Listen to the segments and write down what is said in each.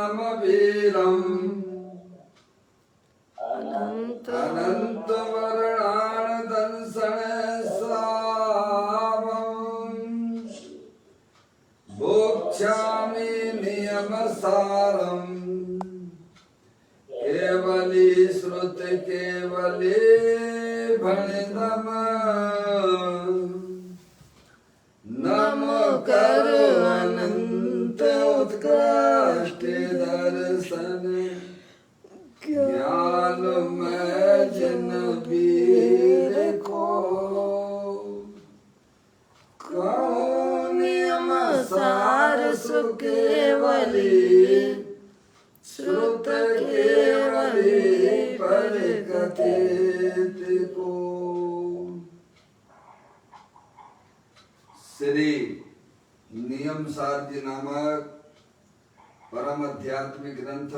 परम वीरम अनंत अनंत वर्णान दंसन सावम भोक्ष्यामि नियम सारम केवली श्रुत केवली भणिदम नम कर अनंत उत्कृष्ट दर्शन ज्ञान में जिन वीर को कहो नियम सार सुकेवली श्रुत केवली पर कथित को। श्री नियम सार जी नामक परम आध्यात्मिक ग्रंथ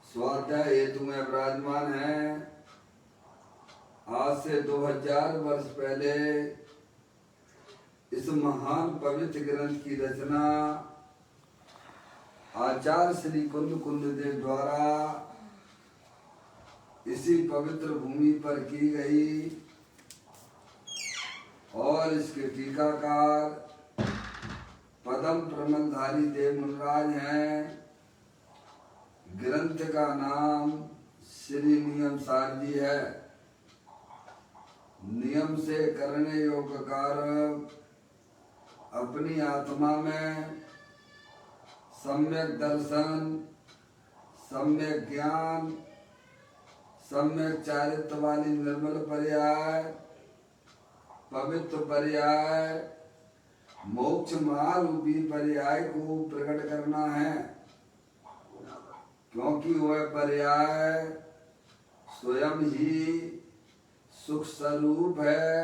स्वाध्याय हेतु में विराजमान है। आज से 2000 वर्ष पहले इस महान पवित्र ग्रंथ की रचना आचार्य श्री कुंद कुंद देव द्वारा इसी पवित्र भूमि पर की गई और इसके टीकाकार पदम प्रमलधारी देव मुनराज हैं। ग्रंथ का नाम श्री नियम सार जी है। नियम से करने योग्य कार्य अपनी आत्मा में सम्यक दर्शन, सम्यक ज्ञान, सम्यक चारित्र वाली निर्मल पर्याय, पवित्र पर्याय, मोक्ष महारूपी पर्याय को प्रकट करना है, क्योंकि वह पर्याय स्वयं ही सुख स्वरूप है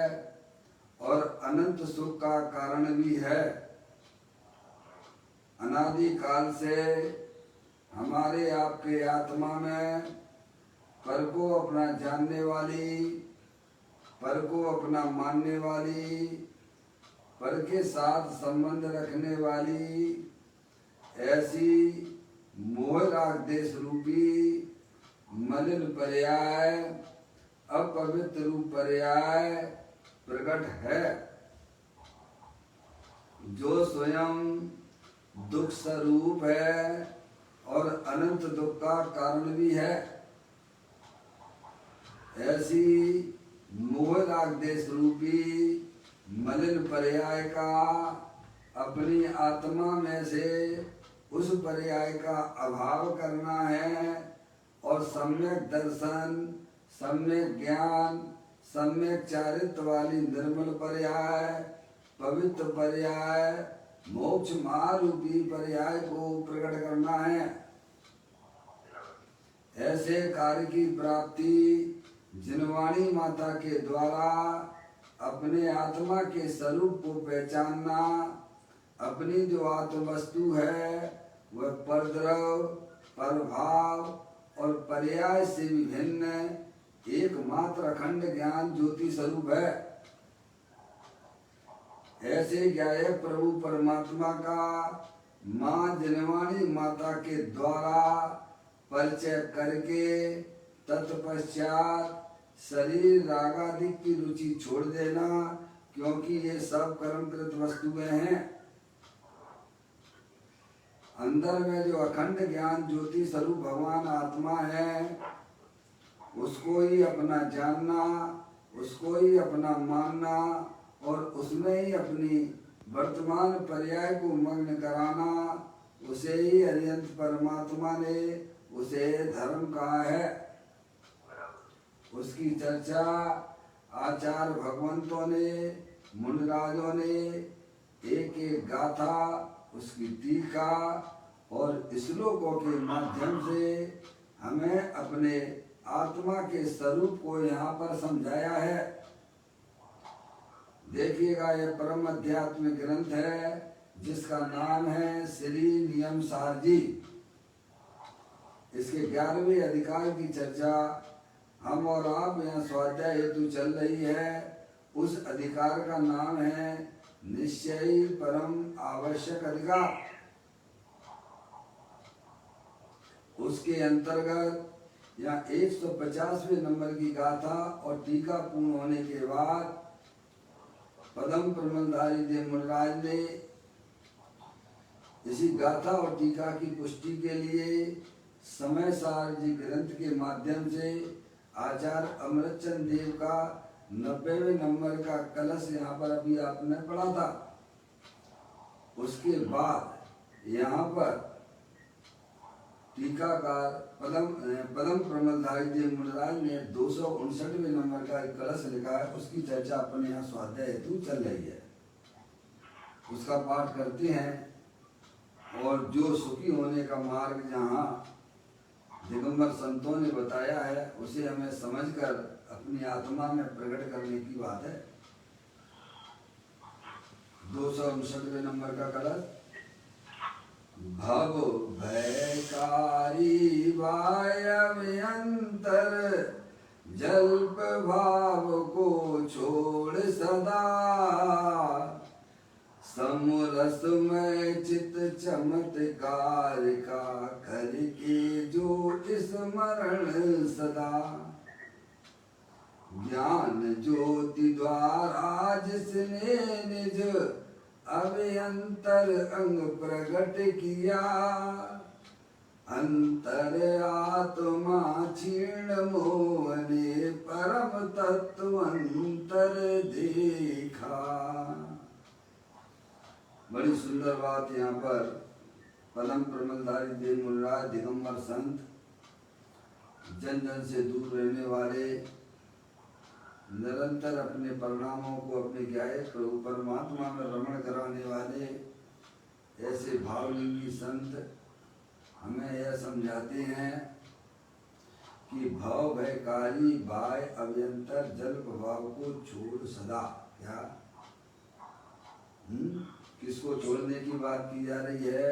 और अनंत सुख का कारण भी है। अनादि काल से हमारे आपके आत्मा में पर को अपना जानने वाली, पर को अपना मानने वाली, पर के साथ संबंध रखने वाली ऐसी मोह राग देश रूपी मलिन पर्याय, अपवित्र रूप पर्याय प्रकट है, जो स्वयं दुख स्वरूप है और अनंत दुख का कारण भी है। ऐसी मोह राग देश रूपी मलिन पर्याय का अपनी आत्मा में से उस पर्याय का अभाव करना है और सम्यक दर्शन, सम्यक ज्ञान, सम्यक चारित्र वाली निर्मल पर्याय, पवित्र पर्याय, मोक्ष महारूपी पर्याय को प्रकट करना है। ऐसे कार्य की प्राप्ति जिनवाणी माता के द्वारा अपने आत्मा के स्वरूप को पहचानना, अपनी जो आत्म वस्तु है वह परद्रव, परभाव और पर्याय से विभिन्न एकमात्र अखंड ज्ञान ज्योति स्वरूप है। ऐसे ज्ञायक प्रभु परमात्मा का माँ जिनवाणी माता के द्वारा परिचय करके तत्पश्चात शरीर रागादि की रुचि छोड़ देना, क्योंकि ये सब कर्मकृत वस्तुएं हैं। अंदर में जो अखंड ज्ञान ज्योति स्वरूप भगवान आत्मा है, उसको ही अपना जानना, उसको ही अपना मानना और उसमें ही अपनी वर्तमान पर्याय को मग्न कराना, उसे ही अरिहंत परमात्मा ने उसे धर्म कहा है। उसकी चर्चा आचार्य भगवंतों ने, मुनिराजों ने एक एक गाथा, उसकी टीका और श्लोकों के माध्यम से हमें अपने आत्मा के स्वरूप को यहाँ पर समझाया है। देखिएगा, यह परम आध्यात्मिक ग्रंथ है जिसका नाम है श्री नियम सार जी। इसके 11वें अधिकार की चर्चा हम और आप यहाँ स्वाध्याय हेतु चल रही है। उस अधिकार का नाम है निश्चय परम आवश्यक अधिकार। उसके अंतर्गत यहाँ 150वें नंबर की गाथा और टीका पूर्ण होने के बाद पद्म प्रमलधारी देव मुनिराज ने इसी गाथा और टीका की पुष्टि के लिए समय सार जी ग्रंथ के माध्यम से आचार्य अमृतचंद देव का 90वें नंबर का कलश यहाँ पर अभी आपने पढ़ा था। उसके बाद यहाँ पर टीकाकार पद्म प्रमलधारी देव मुनिराज ने 259वें नंबर का एक कलश लिखा है। उसकी चर्चा अपने यहाँ स्वाध्याय हेतु चल रही है, उसका पाठ करते हैं। और जो सुखी होने का मार्ग जहाँ दिगंबर संतों ने बताया है उसे हमें समझकर अपनी आत्मा में प्रकट करने की बात है। 259वें नंबर का कलश। भव भयकारी वायव्यंतर जल्प भाव को छोड़ सदा, समरस में चित चमत्कार का करके जो स्मरण सदा, ज्ञान ज्योति द्वारा जिसने निज अभ्यंतर अंग प्रकट किया, अंतर आत्मा क्षीण मोह ने परम तत्व अंतर देखा। बड़ी सुंदर बात यहाँ पर पद्म प्रमलधारी देव मुनिराज दिगंबर संत, जन जन से दूर रहने वाले, निरंतर अपने परिणामों को अपने गायक प्रभु परमात्मा में रमण कराने वाले ऐसे भावलिंगी संत हमें यह समझाते हैं कि भव भयकारी बाय अभ्यंतर जल्प भाव को छोड़ सदा। क्या किसको छोड़ने की बात की जा रही है?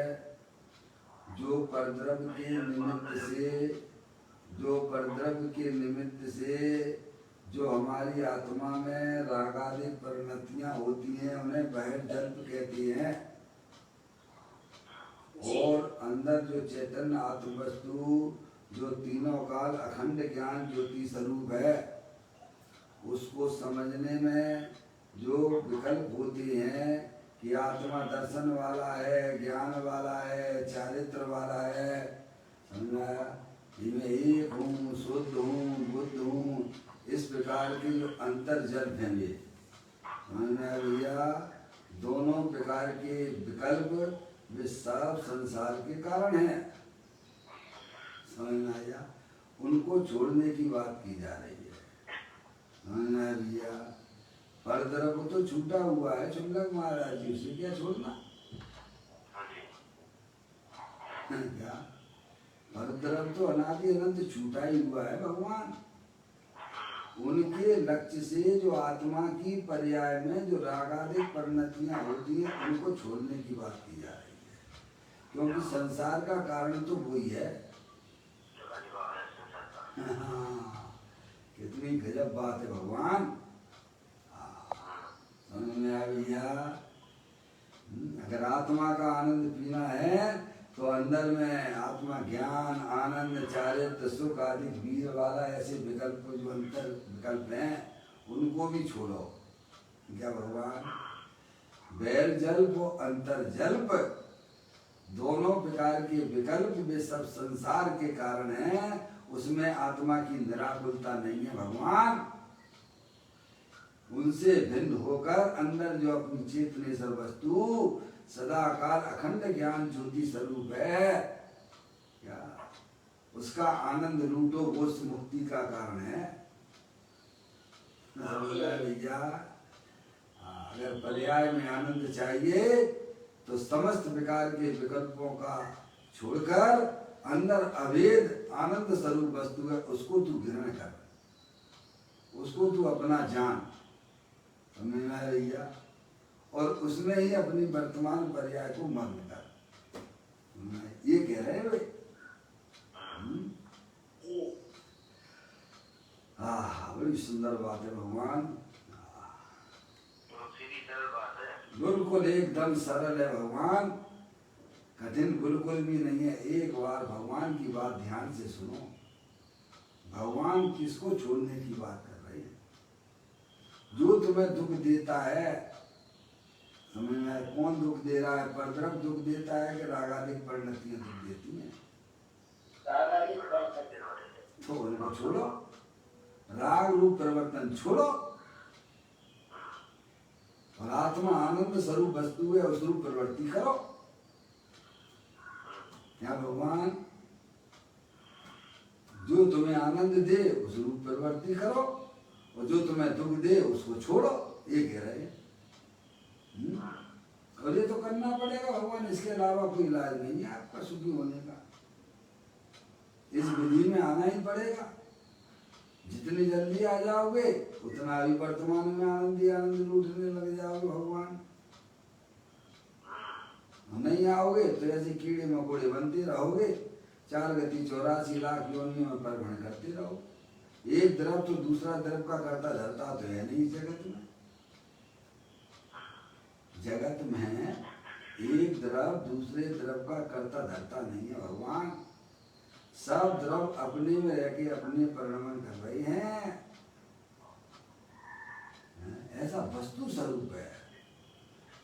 जो परद्रव्य के निमित्त से जो हमारी आत्मा में रागादि परिणतियां होती हैं उन्हें बहिर्जल्प कहती हैं, और अंदर जो चैतन्य आत्म वस्तु जो तीनों काल अखंड ज्ञान ज्योति स्वरूप है, उसको समझने में जो विकल्प होती हैं कि आत्मा दर्शन वाला है, ज्ञान वाला है, चारित्र वाला है, समझा, मैं एक हूँ, शुद्ध हूँ, बुद्ध हूँ, इस प्रकार के जो अंतर जल्प हैं ये, समझना भैया, दोनों प्रकार के विकल्प वे सब संसार के कारण हैं। समझना भैया, उनको छोड़ने की बात की जा रही है। समझना भैया, परद्रव्य तो छूटा हुआ है शुल्लक महाराज जी, उसे क्या छोड़ना? क्या परद्रव्य तो अनादि अनंत छूटा ही हुआ है भगवान। उनके लक्ष्य से जो आत्मा की पर्याय में जो रागादिक परिणतियां होती हैं उनको छोड़ने की बात की जा रही है, क्योंकि संसार का कारण तो वही है। कितनी गजब बात है भगवान। समझ में आ भैया? अगर आत्मा का आनंद पीना है तो अंदर में आत्मा ज्ञान, आनंद, चारित्र, सुख आदि वीर वाला ऐसे विकल्प जो अंतर विकल्प हैं उनको भी छोड़ो। क्या भगवान? बैर जल्प और अंतर जल्प दोनों प्रकार के विकल्प वे सब संसार के कारण हैं, उसमें आत्मा की निराकुलता नहीं है भगवान। उनसे भिन्न होकर अंदर जो अपनी चेतनेश्वर वस्तु सदाकाल अखंड ज्ञान ज्योति स्वरूप है, क्या उसका आनंद लूटो, वो मुक्ति का कारण है भैया। अगर पर्याय में आनंद चाहिए तो समस्त प्रकार के विकल्पों का छोड़कर अंदर अभेद आनंद स्वरूप वस्तु है, उसको तू ग्रहण कर, उसको तू अपना जान। समझ में आ रही है? और उसमें ही अपनी वर्तमान पर्याय को मग्न कर, ये कह रहे हैं भाई। बड़ी सुंदर बात है भगवान, बिल्कुल एकदम सरल है भगवान। कठिन बिल्कुल भी नहीं है। एक बार भगवान की बात ध्यान से सुनो। भगवान किसको छोड़ने की बात कर रहे हैं? जो तुम्हें दुख देता है, समझ में आया? कौन दुख दे रहा है? परद्रव दुख देता है कि रागादिक परिणतियां दुख देती हैं? तो उनको छोड़ो, राग रूप परिवर्तन छोड़ो और आत्मा आनंद स्वरूप वस्तु है, उस रूप प्रवृत्ति करो। क्या भगवान जो तुम्हें आनंद दे उस रूप प्रवृत्ति करो और जो तुम्हें दुख दे उसको छोड़ो, ये कह रहे हैं। और ये तो करना पड़ेगा भगवान, इसके अलावा कोई इलाज नहीं है आपका सुखी होने का। इस विधि में आना ही पड़ेगा। जितनी जल्दी आ जाओगे उतना भी वर्तमान में आनंद ही आनंद लूटने लग जाओगे भगवान। नहीं आओगे तो ऐसे कीड़े मकोड़े बनते रहोगे, 4 गति 84 लाख योनियों में परिभ्रमण करते रहो। एक द्रव तो दूसरा द्रव का करता धरता तो है नहीं जगत में। जगत में एक द्रव दूसरे द्रव का करता धरता नहीं है भगवान। सब द्रव अपने में रह के अपने परिणमन कर रहे हैं। ऐसा वस्तु स्वरूप है,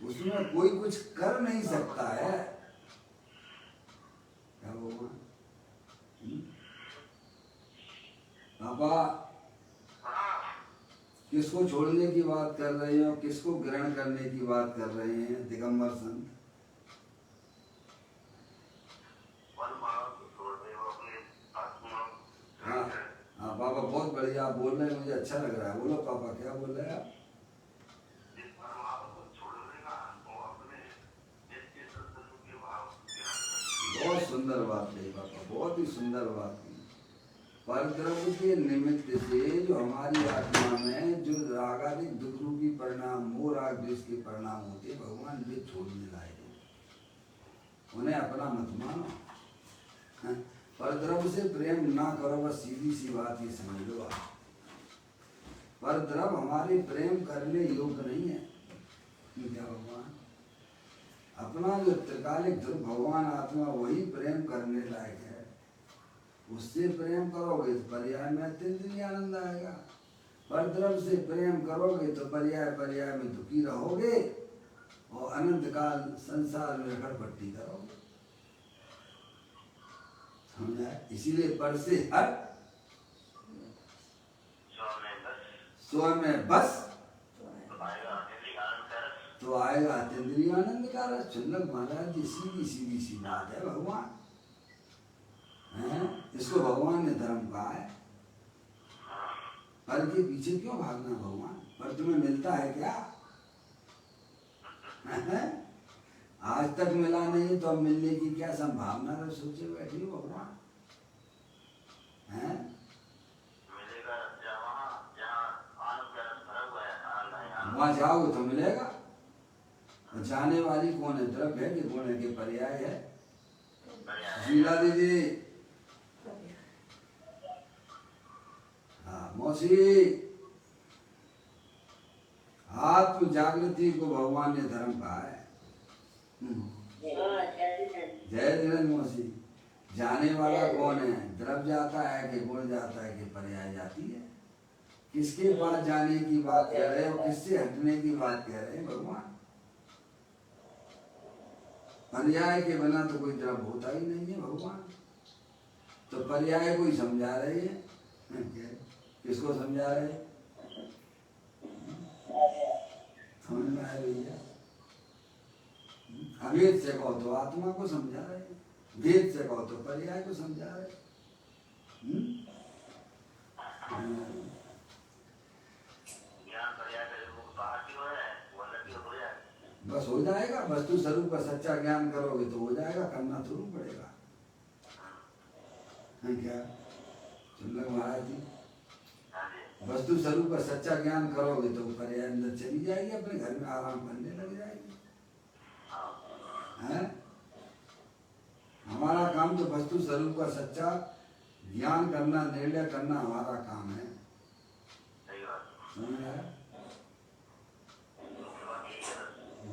उसमें कोई कुछ कर नहीं सकता है। क्या भगवान? पापा किसको छोड़ने की बात कर रहे हैं और किसको ग्रहण करने की बात कर रहे हैं दिगंबर संत? हाँ हाँ पापा बहुत बढ़िया आप बोल रहे हैं, मुझे अच्छा लग रहा है। बोलो पापा क्या बोल रहे हैं आप? बहुत सुंदर बात कही पापा, बहुत ही सुंदर बात कही। परद्रव्य के निमित्त से जो हमारी आत्मा में जो रागादिक दुख रूपी परिणाम मोह राग द्वेष के परिणाम होते भगवान वे छोड़ने लाए हैं, उन्हें अपना मत मानो। परद्रव्य से प्रेम ना करो, बस सीधी सी बात ये समझ लो आप। परद्रव्य हमारे प्रेम करने योग्य नहीं है। क्या भगवान अपना जो त्रिकालिक ध्रुव भगवान आत्मा वही प्रेम करने लायक है। उससे प्रेम करोगे तो पर्याय में अत्यंत आनंद आएगा। परद्रव्य से प्रेम करोगे तो पर्याय पर्याय में दुखी रहोगे और अनंत काल संसार में रखड़पट्टी करोगे। समझा? इसीलिए पर से हट स्व में बस तो आएगा अत्यंत आनंद का रस। चुल्लक महाराज जी सीधी सीधी सी बात है भगवान है। इसको भगवान ने धर्म कहा है। पर के पीछे क्यों भागना भगवान? पर तुम्हें मिलता है क्या? आज तक मिला नहीं तो अब मिलने की क्या संभावना है? सोचे बैठी हो भगवान है। वहां जाओगे तो मिलेगा। जाने वाली कौन है? द्रव्य है कि गुण है कि पर्याय है? शीला दीदी, हाँ मौसी, आत्म जागृति को भगवान ने धर्म कहा है। जय धीरज मौसी। जाने वाला कौन है? द्रव्य जाता है कि गुण जाता है कि पर्याय जाती है? किसके पास जाने की बात कह रहे हो? किससे हटने की बात कह रहे हैं भगवान? पर्याय के बिना तो कोई द्रव्य होता ही नहीं है भगवान। तो पर्याय को ही समझा रहे हैं। किसको समझा रहे हैं? समझ में आया भैया? अभेद से कहो तो आत्मा को समझा रहे हैं, भेद से कहो तो पर्याय को समझा रहे हैं। बस हो जाएगा। वस्तु स्वरूप का सच्चा ज्ञान करोगे तो हो जाएगा, करना थोड़ा पड़ेगा। है क्या चुल्लक महाराज जी? वस्तु स्वरूप का सच्चा ज्ञान करोगे तो पर्याय अंदर चली जाएगी, अपने घर में आराम करने लग जाएगी। है? हमारा काम तो वस्तु स्वरूप का सच्चा ज्ञान करना, निर्णय करना हमारा काम है। समझ आया?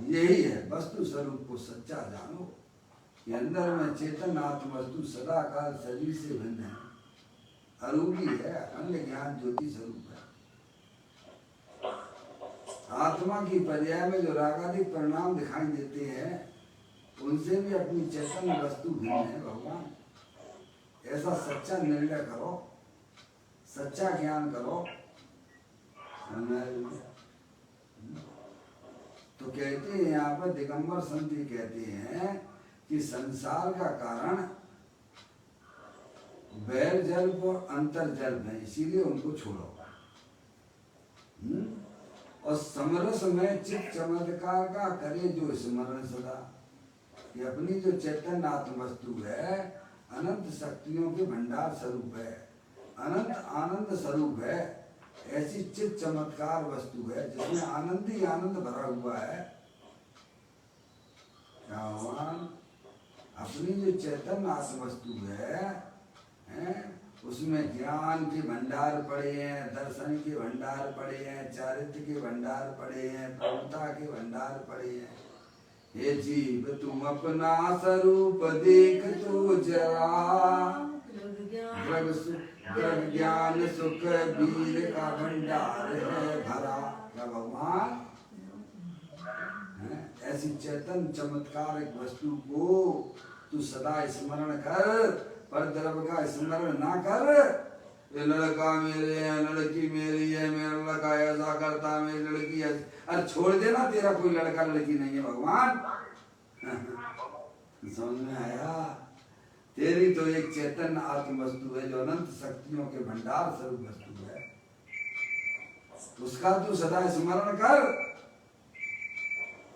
यही है, वस्तु स्वरूप को सच्चा जानो। कि अंदर में चेतन आत्म वस्तु सदा काल शरीर से भिन्न है, अरूपी है, अखंड ज्ञान ज्योति स्वरूप है। आत्मा की पर्याय में जो रागादिक परिणाम दिखाई देते हैं उनसे भी अपनी चेतन वस्तु भिन्न है भगवान। ऐसा सच्चा निर्णय करो, सच्चा ज्ञान करो। तो कहते हैं यहाँ पर दिगंबर संत कहते हैं कि संसार का कारण बैर जल और अंतर जल है, इसीलिए उनको छोड़ो। और समरस में चित्त चमत्कार का करे जो स्मरण सदा। ये अपनी जो चैतन्य आत्म वस्तु है अनंत शक्तियों के भंडार स्वरूप है, अनंत आनंद स्वरूप है। ऐसी चित्त चमत्कार वस्तु है जिसमें आनंद ही आनंद भरा हुआ है। भगवान अपनी जो चैतन्य आत्म वस्तु है उसमें ज्ञान के भंडार पड़े हैं, दर्शन के भंडार पड़े हैं, चारित्र के भंडार पड़े हैं, प्रभुता के भंडार पड़े हैं। हे जीव तुम अपना स्वरूप देख तो जरा, जग ज्ञान सुख वीर का भंडार है भरा। क्या भगवान ऐसी चेतन चमत्कार वस्तु को तू सदा स्मरण कर, पर द्रव्य का स्मरण ना कर। ये लड़का मेरे है, लड़की मेरी है, मेरा लड़का ऐसा करता, मेरी लड़की है। अरे छोड़ देना, तेरा कोई लड़का लड़की नहीं है भगवान। समझ में आया? तेरी तो एक चैतन्य आत्म वस्तु है जो अनंत शक्तियों के भंडार स्वरूप वस्तु है, उसका तू सदा स्मरण कर।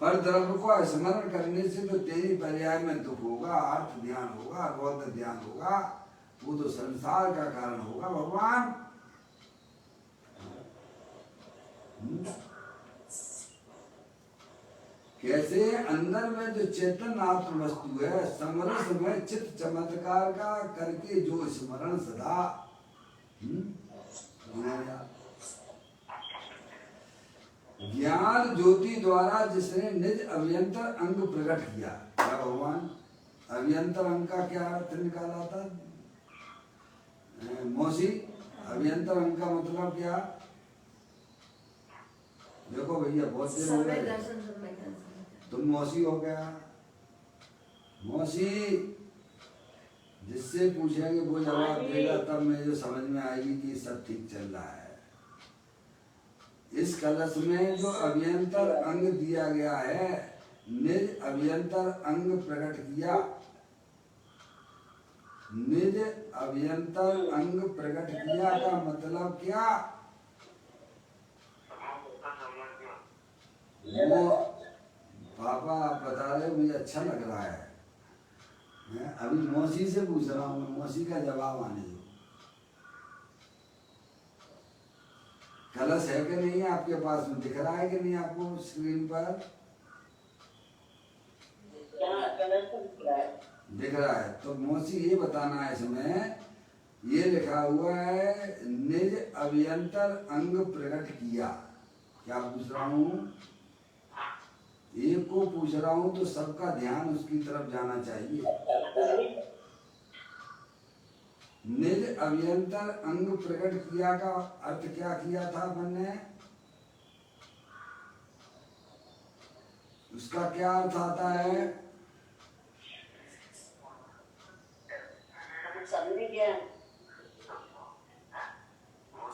पर द्रव्य को स्मरण करने से तो तेरी पर्याय में दुख होगा, अर्थ ध्यान होगा, बौद्ध ध्यान होगा, वो तो संसार का कारण होगा भगवान। कैसे? अंदर में जो चेतन आत्म वस्तु है समरस में चित्त चमत्कार का करके जो स्मरण सदा। ज्ञान ज्योति द्वारा जिसने निज अभियंतर अंग प्रकट किया। क्या भगवान? अभियंतर अंग का क्या अर्थ निकाला था मौसी? अभियंतर अंग का मतलब क्या? देखो भैया बहुत देर हो गए, तुम मौसी हो गया। मौसी जिससे पूछेंगे वो जवाब देगा, तब मुझे समझ में आएगी कि सब ठीक चल रहा है। इस कलश में जो अभियंतर अंग दिया गया है, निज अभियंतर अंग प्रकट किया। निज अभियंतर अंग प्रकट किया का मतलब क्या? वो पापा आप बता रहे, मुझे अच्छा लग रहा है। मैं अभी मौसी से पूछ रहा हूँ, मौसी का जवाब आने दो। कलश है कि नहीं आपके पास में? दिख रहा है कि नहीं आपको स्क्रीन पर? दिख रहा है। तो मौसी ये बताना है, इसमें ये लिखा हुआ है निज अभियंतर अंग प्रकट किया। क्या पूछ रहा हूँ? एक को पूछ रहा हूँ तो सबका ध्यान उसकी तरफ जाना चाहिए। निज अभियंतर अंग प्रकट किया का अर्थ क्या किया था अपन ने? उसका क्या अर्थ आता है?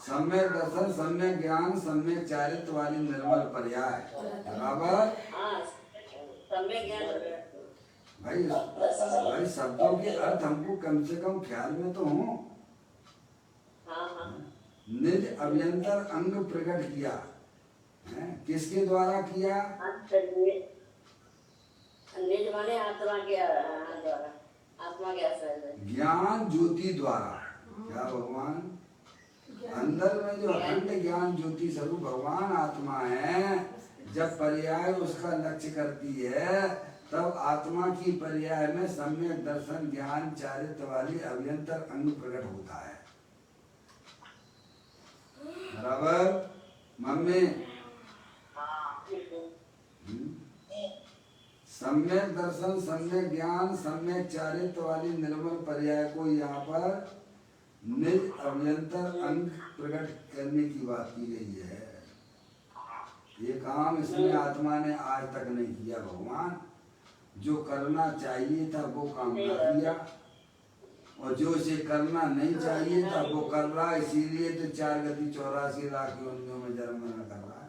सम्यक दर्शन, सम्यक ज्ञान, सम्यक चारित्र वाली निर्मल पर्याय। बराबर? भाई शब्दों के अर्थ हमको कम से कम ख्याल में तो हो। निज अभियंतर अंग प्रकट किया है, किसके द्वारा किया? निज माने आत्मा के द्वारा, आत्मा के ज्ञान ज्योति द्वारा। क्या भगवान? अंदर में जो अखंड ज्ञान ज्योति स्वरूप भगवान आत्मा है, जब पर्याय उसका लक्ष्य करती है तब आत्मा की पर्याय में सम्यक दर्शन ज्ञान चारित्र वाली अभियंतर अंग प्रकट होता है। बराबर मम्मी? सम्यक दर्शन, सम्यक ज्ञान, सम्यक चारित्र वाली निर्मल पर्याय को यहाँ पर निज अभ्यंतर अंग प्रकट करने की बात की गई है। ये काम इसमें आत्मा ने आज तक नहीं किया। भगवान जो करना चाहिए था वो काम कर दिया, और जो इसे करना नहीं चाहिए था वो कर रहा है। इसीलिए तो 4 गति 84 लाख योनियों में जन्म कर रहा है।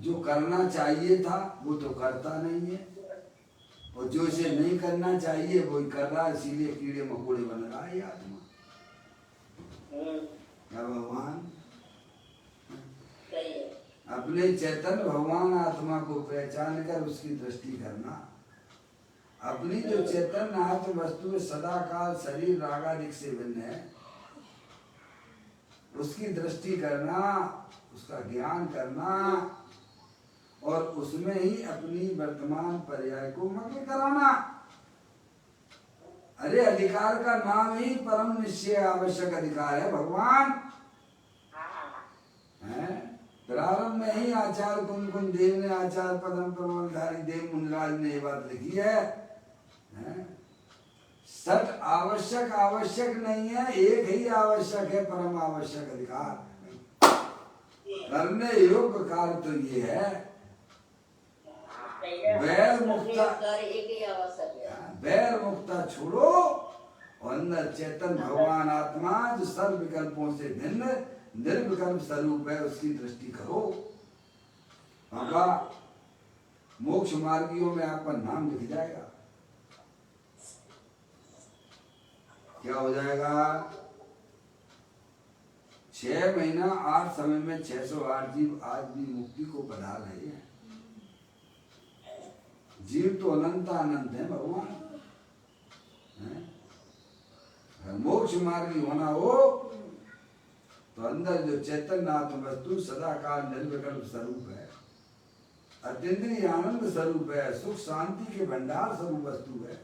जो करना चाहिए था वो तो करता नहीं है, और जो इसे नहीं करना चाहिए वो ही कर रहा है। इसीलिए कीड़े मकोड़े बन रहा है आत्मा। क्या भगवान अपने चैतन्य भगवान आत्मा को पहचान कर उसकी दृष्टि करना, अपनी जो चैतन्य आत्म वस्तु सदा काल शरीर रागादिक से भिन्न है, उसकी दृष्टि करना, उसका ज्ञान करना, और उसमें ही अपनी वर्तमान पर्याय को मग्न कराना। अरे अधिकार का नाम ही परम निश्चय आवश्यक अधिकार है भगवान। प्रारंभ में ही आचार्य कुमकुम देव ने, आचार्य पदम परमधारी देव मुनिराज ने ये बात लिखी है। सत आवश्यक आवश्यक नहीं है, एक ही आवश्यक है, परम आवश्यक अधिकार। करने योग्य कार्य तो ये है वैर मुक्ता, वैर मुक्ता छोड़ो और अंदर चेतन भगवान आत्मा जो सर्व विकल्पों से भिन्न निर्विकल्प स्वरूप है उसकी दृष्टि करो। बाबा मोक्ष मार्गियों में आपका नाम लिख जाएगा। क्या हो जाएगा? 6 महीना 8 समय में 608 जीव आज भी मुक्ति को बधा रहे हैं। जीव तो अनंत अनंत है भगवान। अगर मोक्ष मार्गी होना हो तो अंदर जो चैतन्य आत्म वस्तु सदा काल निर्विकल्प स्वरूप है, अतीन्द्रिय आनंद स्वरूप है, सुख शांति के भंडार स्वरूप वस्तु है,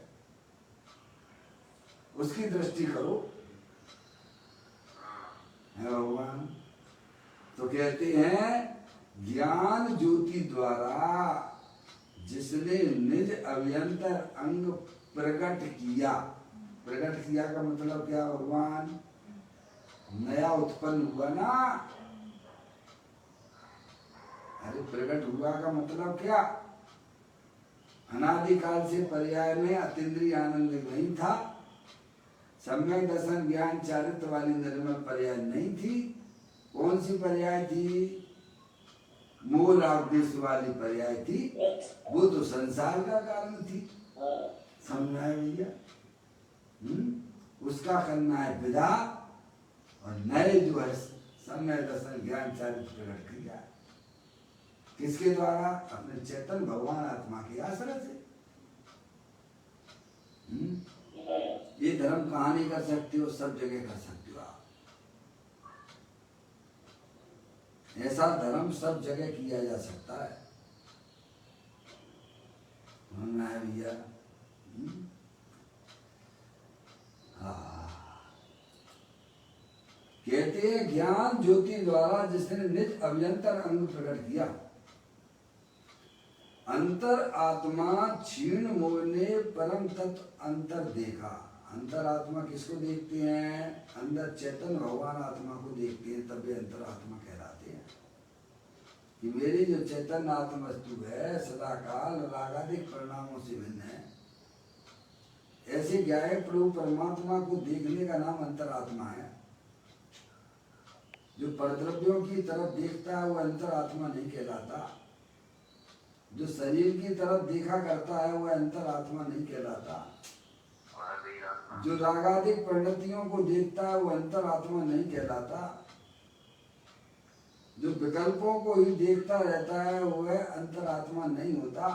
उसकी दृष्टि करो। है भगवान तो कहते हैं ज्ञान ज्योति द्वारा जिसने निज अभ्यंतर अंग प्रकट किया। प्रकट किया का मतलब क्या भगवान? नया उत्पन्न हुआ ना। अरे प्रकट हुआ का मतलब क्या? अनादिकाल से पर्याय में अतीन्द्रिय आनंद नहीं था, सम्यक दर्शन ज्ञान चारित्र वाली निर्मल पर्याय नहीं थी। कौन सी पर्याय थी? मूल आदेश वाली पर्याय थी। वो तो संसार का कारण थी। समझा है भैया? उसका करना है विदा, और नए जो है सम्यक दर्शन ज्ञान चारित्र प्रकट किया। किसके द्वारा? अपने चेतन भगवान आत्मा के आश्रय से। ये धर्म कहाँ नहीं कर सकते हो, सब जगह कर सकते हो आप। ऐसा धर्म सब जगह किया जा सकता है। मानना है भैया? कहते हैं ज्ञान ज्योति द्वारा जिसने निज अभ्यंतर अंग प्रकट किया। अंतर आत्मा क्षीण मोह ने परम तत्व अंतर देखा। अंतर आत्मा किसको देखते हैं? अंदर चेतन भगवान आत्मा को देखते हैं, तब वे अंतर आत्मा कहलाते हैं। कि मेरी जो चेतन आत्म वस्तु है सदा काल रागादिक परिणामों से भिन्न है। ऐसे ज्ञाय प्रभु परमात्मा को देखने का नाम अंतर आत्मा है। जो परद्रव्यों की तरफ देखता है वो अंतर आत्मा नहीं कहलाता। जो शरीर की तरफ देखा करता है वह अंतर आत्मा नहीं कहलाता। जो रागादिक परिणतियों को देखता है वो अंतर आत्मा नहीं कहलाता। जो विकल्पों को ही देखता रहता है वह अंतर आत्मा नहीं होता।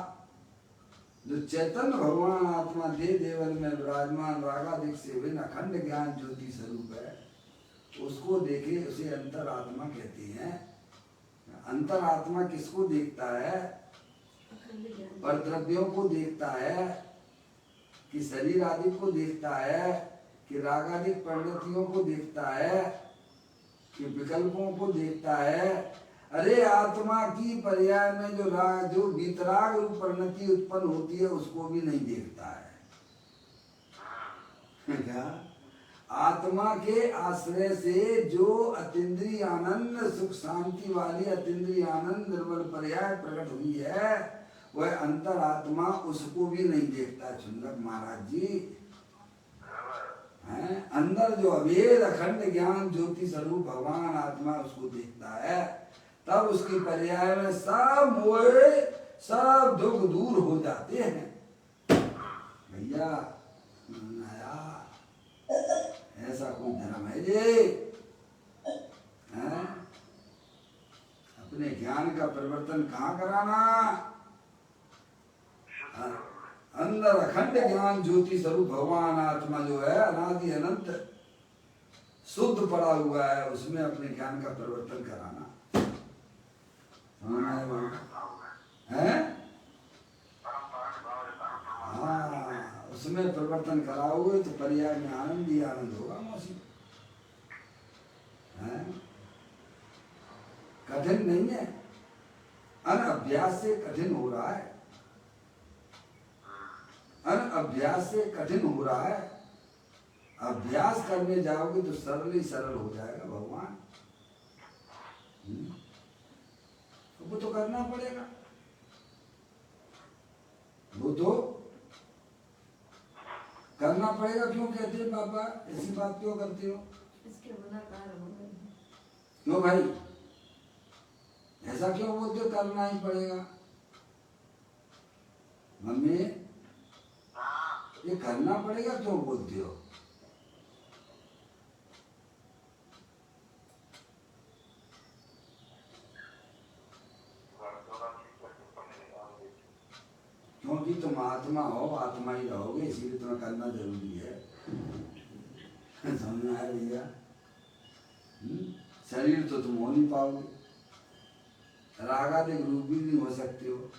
जो चैतन्य भगवान आत्मा देह देवल में विराजमान रागादिक से भिन्न अखंड ज्ञान ज्योति स्वरूप है, उसको देखे उसे अंतर आत्मा कहते हैं। अंतर आत्मा किसको देखता है? परद्रव्यों को देखता है, कि शरीर आदि को देखता है, कि रागादिक परिणतियों को देखता है, कि विकल्पों को देखता है। अरे आत्मा की पर्याय में जो राग, जो वीतराग रूप परिणति उत्पन्न होती है उसको भी नहीं देखता है। क्या? आत्मा के आश्रय से जो अतीन्द्रिय आनंद, सुख शांति वाली अतीन्द्रिय आनंद निर्मल पर्याय प्रकट हुई है, वह अंतर आत्मा उसको भी नहीं देखता। चुंदक महाराज जी हैं, अंदर जो अभेद अखंड ज्ञान ज्योति स्वरूप भगवान आत्मा उसको देखता है, तब उसकी पर्याय में सब मोह सब दुख दूर हो जाते हैं। भैया ऐसा कोई धर्म है ये? अपने ज्ञान का परिवर्तन कहाँ कराना? अंदर अखंड ज्ञान ज्योति स्वरूप भगवान आत्मा जो है अनादि अनंत शुद्ध पड़ा हुआ है, उसमें अपने ज्ञान का परिवर्तन कराना है। हाँ, उसमें परिवर्तन कराओगे तो पर्याय में आनंद ही आनंद होगा मौसी। कठिन नहीं है, अनअभ्यास से कठिन हो रहा है, अनअभ्यास से कठिन हो रहा है। अभ्यास करने जाओगे तो सरल ही सरल हो जाएगा भगवान। वो तो करना पड़ेगा, वो तो करना पड़ेगा। क्यों कहते हैं पापा ऐसी बात क्यों करते हो? इसके बिना कार्य होगा नहीं। क्यों भाई ऐसा क्यों बोलते हो? करना ही पड़ेगा। मम्मी ये करना पड़ेगा क्यों बोलते हो? क्योंकि तुम आत्मा हो, आत्मा ही रहोगे, इसीलिए तुम्हें करना जरूरी है। समझ में आया भैया? शरीर तो तुम हो नहीं पाओगे, रागादिक रूप भी नहीं हो सकते हो,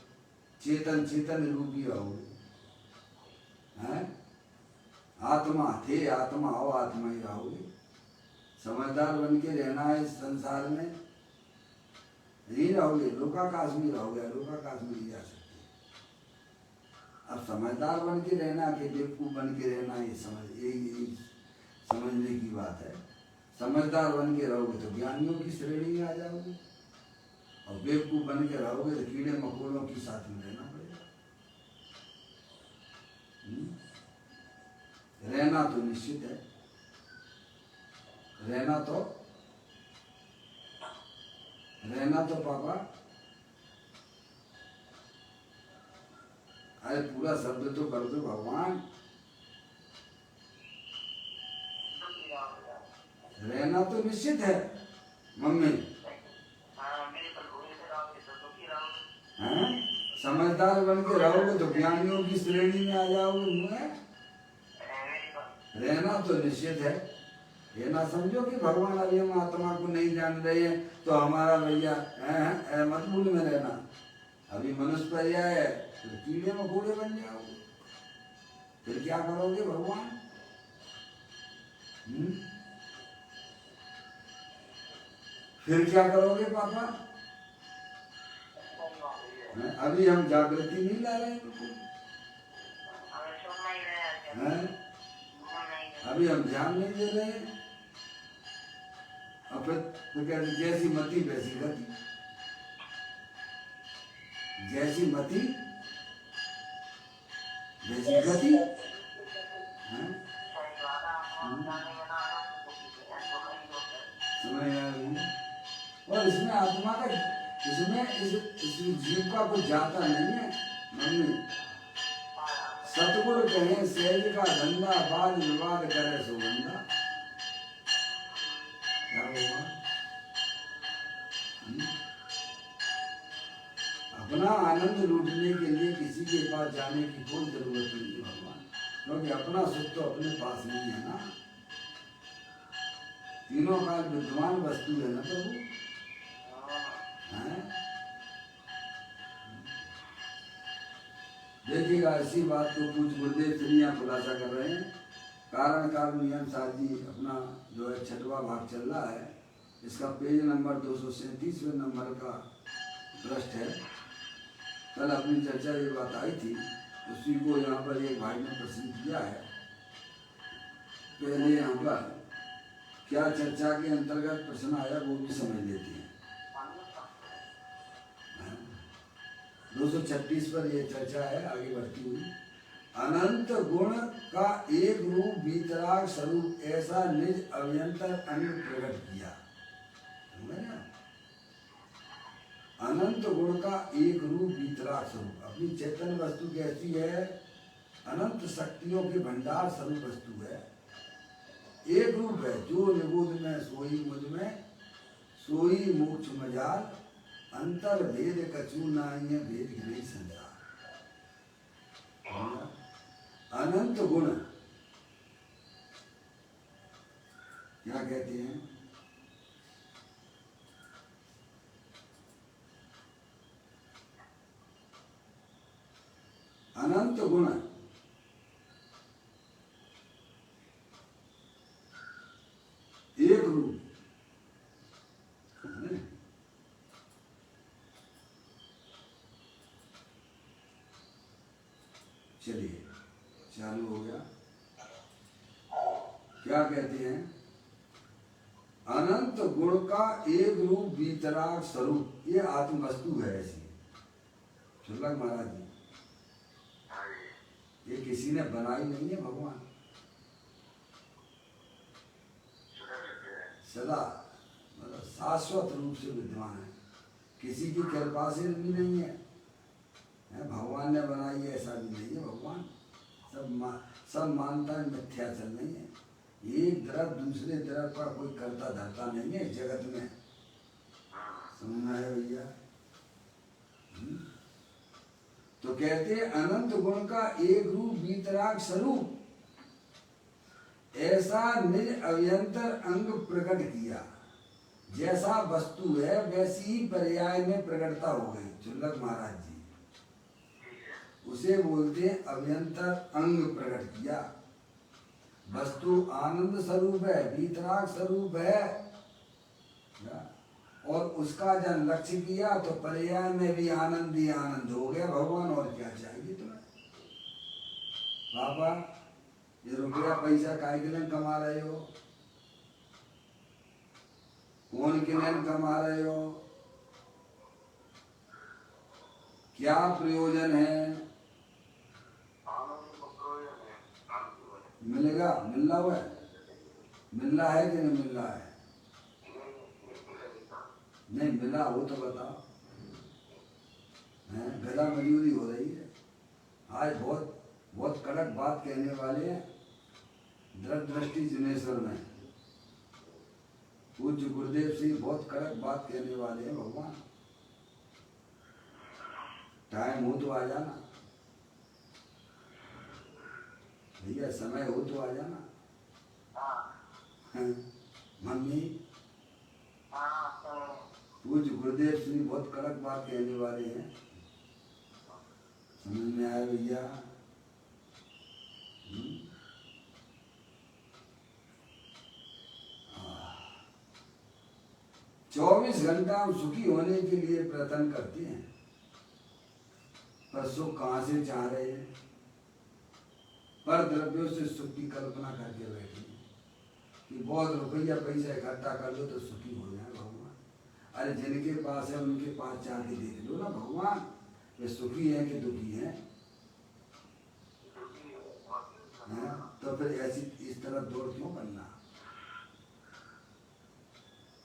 चेतन चेतन रूप भी रहोगे। आत्मा थे, आत्मा हो, आत्मा ही रहोगे। समझदार बन के रहना है इस संसार में, नहीं रहोगे लोकाकाश में रहोगे, लोकाकाश में नहीं जा सकते। अब समझदार बन के रहना कि बेवकूफ बन के रहना, ये यही समझने की बात है। समझदार बन के रहोगे तो ज्ञानियों की श्रेणी में आ जाओगे, और बेवकूफ बन के रहोगे तो कीड़े मकोड़ों के साथ में रहना पड़ेगा। रहना तो निश्चित है, रहना तो पापा, अरे पूरा शब्द तो कर दो भगवान। रहना तो निश्चित है मम्मी। समझदार बन के रहोगे तो ज्ञानियों की श्रेणी में आ जाओगे। रहना तो निश्चित है। ये ना समझो कि भगवान अभी हम आत्मा को नहीं जान रहे हैं तो हमारा भैया मतबूल में रहना। अभी मनुष्य पर्याय है तो कीड़े मकोड़े बन जाओगे, फिर क्या करोगे भगवान? फिर क्या करोगे पापा? अभी हम जागृति नहीं ला रहे हैं, अभी हम ध्यान नहीं दे रहे हैं। और फिर तो कहते जैसी मति वैसी गति, जैसी मति वैसी गति। समझ आ रही है? और इसमें आत्मा का, इसमें इस जीव का कुछ जाता नहीं है मम्मी। सतगुरु कहे सहज का धंधा, बाल विवाद करे सुगंधा। क्या होगा? अपना आनंद लूटने के लिए किसी के पास जाने की कोई जरूरत नहीं है भगवान, क्योंकि अपना सुख तो अपने पास नहीं है ना। तीनों काल विद्यमान वस्तु है ना प्रभु। देखिएगा इसी बात को पूज्य गुरुदेव श्री यहाँ खुलासा कर रहे हैं। कारण नियम सार जी अपना जो है 6वां भाग चल रहा है, इसका पेज नंबर 237वें नंबर का पृष्ठ है। कल अपनी चर्चा ये बात आई थी, उसी को यहाँ पर एक भाई ने प्रश्न किया है। पहले यहाँ पर क्या चर्चा के अंतर्गत प्रश्न आया वो भी समझ लेते हैं। 236 पर यह चर्चा है आगे बढ़ती हुई। अनंत गुण का एक रूप वीतराग स्वरूप ऐसा निज अभ्यंतर अंग प्रकट किया। अनंत गुण का एक रूप वीतराग स्वरूप, अपनी चेतन वस्तु कैसी है? अनंत शक्तियों के भंडार स्वरूप वस्तु है, एक रूप है। जो निबोध में सोई मुझ में सोई मोक्ष मजाल, अंतर भेद कछु नाई है भेद नहीं संसार। अनंत गुण क्या कहते हैं? अनंत गुण एक रूप, चलिए चालू हो गया। क्या कहते हैं? अनंत गुण का एक रूप वीतराग स्वरूप, ये आत्म वस्तु है ऐसी। शुल्लक महाराज जी, ये किसी ने बनाई नहीं है, भगवान सदा मतलब शाश्वत रूप से विद्यमान है, किसी की कृपा से भी नहीं है, भगवान ने बनाई है ऐसा भी नहीं है। भगवान सब मानता है मिथ्या चल नहीं है। एक द्रव दूसरे द्रव का कोई करता धरता नहीं है इस जगत में, समझना है भैया। तो कहते हैं अनंत गुण का एक रूप वीतराग स्वरूप ऐसा निज अभ्यंतर अंग प्रकट किया। जैसा वस्तु है वैसी ही पर्याय में प्रकटता हो गई। चुल्लक महाराज जी, उसे बोलते हैं अभ्यंतर अंग प्रकट किया। वस्तु आनंद स्वरूप है, वीतराग स्वरूप है, और उसका जब लक्ष्य किया तो पर्याय में भी आनंद ही आनंद हो गया। भगवान और क्या चाहिए तुम्हें? पापा ये रुपया पैसा काहे के लिए कमा रहे हो? कौन के लिए कमा रहे हो? क्या प्रयोजन है? मिलेगा? मिल रहा है? मिल रहा है कि नहीं मिल रहा है? नहीं मिला हो तो बताओ। गधा मजूरी हो रही है। आज बहुत बहुत कड़क बात कहने वाले हैं दृष्टि जिनेश्वर में। पूज्य गुरुदेव सिंह बहुत कड़क बात कहने वाले हैं। भगवान टाइम हो तो आ जाना भैया, समय हो तो आ जाना। मम्मी पूज्य गुरुदेव सिंह बहुत कड़क बात कहने वाले हैं, समझ में आया भैया? 24 घंटा हम सुखी होने के लिए प्रयत्न करते हैं, पर सुख कहाँ से चाह रहे हैं? पर द्रव्यों से सुख की कल्पना करके बैठे हैं कि बहुत रुपया पैसा इकट्ठा कर लो तो सुखी हो जाए। भगवान अरे जिनके पास है उनके पास जाके देख लो ना भगवान, वे सुखी हैं कि दुखी हैं? तो फिर ऐसी इस तरह दौड़ क्यों करना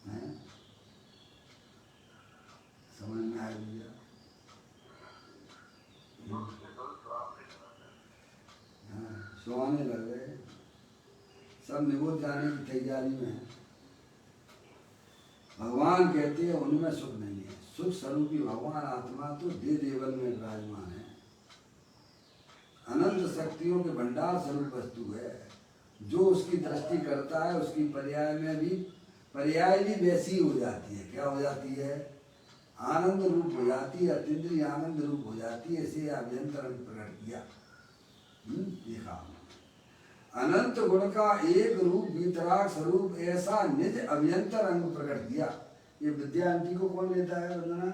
है? समझ में आया भैया? सोने लगे, सब निबोध जाने की तैयारी में है। भगवान कहते हैं उनमें सुख नहीं है। सुख स्वरूपी भगवान आत्मा तो दे देवल में विराजमान है, अनंत शक्तियों के भंडार स्वरूप वस्तु है। जो उसकी दृष्टि करता है उसकी पर्याय भी वैसी हो जाती है। क्या हो जाती है? आनंद रूप हो जाती है, अतीन्द्रिय आनंद रूप हो जाती है। इसे अभ्यंतर प्रकट किया, देखा। अनंत गुण का एक रूप वीतराग स्वरूप ऐसा निज अभ्यंतर अंग प्रकट किया। ये विद्या आंटी को कौन लेता है वंदना?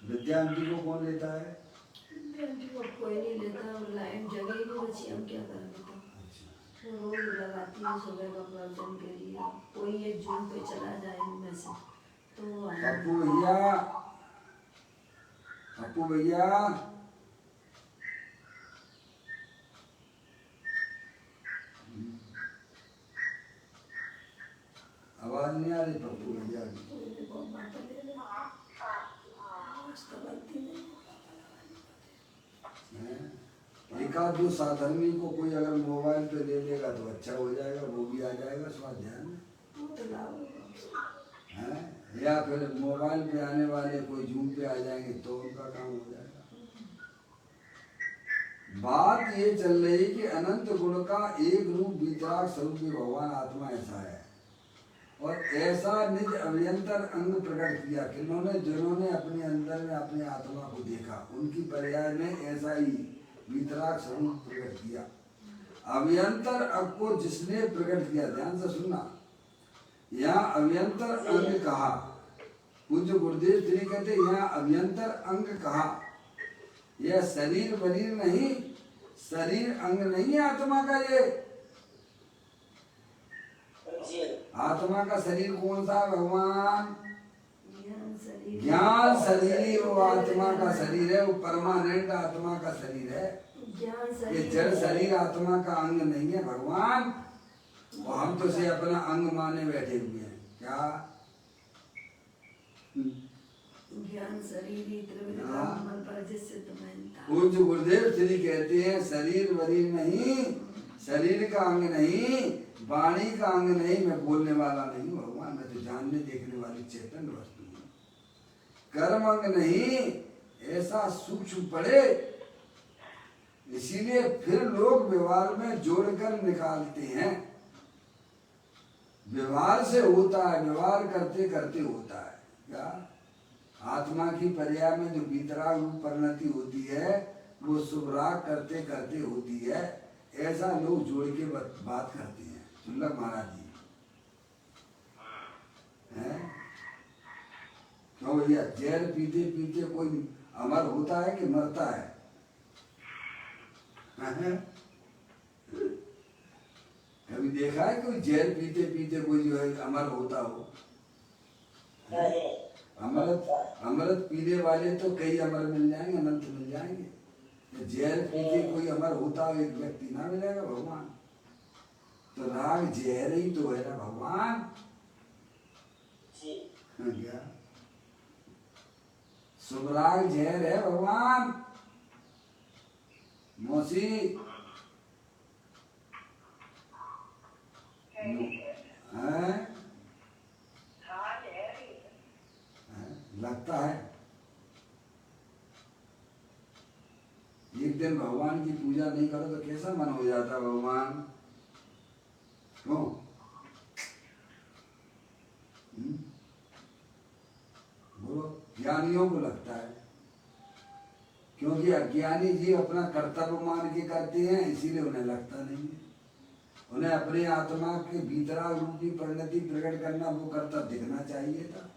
विद्या आंटी को कौन लेता है? आंटी को कोई नहीं लेता, वो लाइन जगह ही नहीं बची, हम क्या करें बताओ। वो रोज लगाती है सुबह का प्रवचन के लिए, कोई ये जून पे चला जाए इनमें से तो पप्पू भैया, पप्पू भैया, आवाज नहीं आ रही पप्पू भैया की। एक आध दो साधर्मी को कोई अगर मोबाइल पे ले लेगा तो अच्छा हो जाएगा, वो भी आ जाएगा स्वाध्याय में है। या फिर मोबाइल पे आने वाले कोई जूम पे आ जाएंगे तो उनका काम हो जाएगा। बात ये चल रही कि अनंत गुण का एक रूप वीतराग स्वरूप भगवान आत्मा ऐसा है और ऐसा निज अभ्यंतर अंग प्रकट किया। किन्होंने? जिन्होंने अपने अंदर में अपने आत्मा को देखा, उनकी पर्याय में ऐसा ही वीतराग स्वरूप प्रकट किया। अभ्यंतर अंग को जिसने प्रकट किया, ध्यान से सुनना, यहाँ अभ्यंतर अंग कहा, पूज्य गुरुदेव श्री कहते यहाँ अभ्यंतर अंग कहा। यह शरीर बरीर नहीं, शरीर अंग नहीं है आत्मा का। ये आत्मा का शरीर कौन सा? भगवान ज्ञान शरीर, वो आत्मा का शरीर है, वो परमानेंट आत्मा का शरीर है। ये जड़ शरीर आत्मा का अंग नहीं है भगवान। और हम तो से अपना अंग माने बैठे हुए हैं क्या? ज्ञान शरीर पूज्य गुरुदेव श्री कहते हैं शरीर वरीर नहीं, शरीर का अंग नहीं, वाणी का अंग नहीं, मैं बोलने वाला नहीं हूँ भगवान, मैं तो जानने देखने वाली चेतन वस्तु हूँ। कर्म अंग नहीं, ऐसा सूक्ष्म पड़े, इसीलिए फिर लोग व्यवहार में जोड़कर निकालते हैं। व्यवहार से होता है, व्यवहार करते करते होता है क्या? आत्मा की पर्याय में जो वीतराग रूप परिणति होती है वो शुभराग करते करते होती है। ऐसा लोग जोड़ के बात करते हैं। सुनलक महाराज जी हैं? क्यों भैया? जहर पीते पीते कोई अमर होता है कि मरता है? कभी देखा है कोई जहर पीते पीते कोई जो है अमर होता हो? अमृत पीने वाले तो कई अमर मिल जाएंगे, अनंत मिल जाएंगे। जहर पी के कोई अमर होता हो एक व्यक्ति ना मिलेगा भगवान। तो राग जहर ही तो है ना भगवान। क्या शुभराग जहर है भगवान। मौसी है? लगता है एक दिन भगवान की पूजा नहीं करो तो कैसा मन हो जाता भगवान? क्यों? बोलो। ज्ञानियों को लगता है, क्योंकि अज्ञानी जी अपना कर्तव्य मान के करते हैं, इसीलिए उन्हें लगता नहीं है। उन्हें अपने आत्मा के भीतराग रूपी परिणति प्रकट करना, वो कर्तव्य दिखना चाहिए था।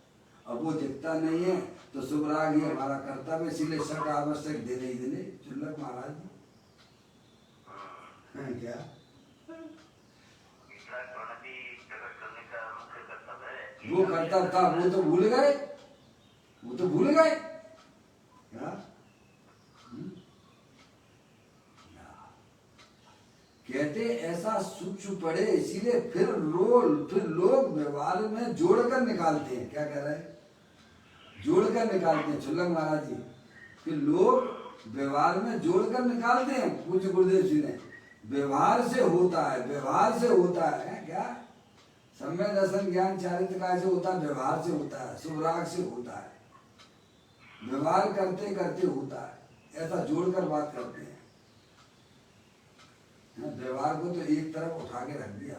अब वो दिखता नहीं है तो शुभराग ही हमारा कर्तव्य, इसीलिए शट आवश्यक देने ही देने। चुल्लक महाराज जी क्या वो कर्तव्य था, वो तो भूल गए, वो तो भूल गए क्या? कहते ऐसा सूक्ष्म पड़े, इसीलिए फिर लोग व्यवहार में जोड़कर निकालते हैं। क्या कह रहे हैं? जोड़कर निकालते हैं चुल्लक महाराज जी। फिर लोग व्यवहार में जोड़कर निकालते हैं। पूज्य गुरुदेव जी ने व्यवहार से होता है, व्यवहार से होता है क्या? सम्यक दर्शन ज्ञान चारित्र का से होता है, व्यवहार से होता है, शुभराग से होता है, व्यवहार करते करते होता है। ऐसा जोड़कर बात करते हैं। व्यवहार को तो एक तरफ उठा के रख दिया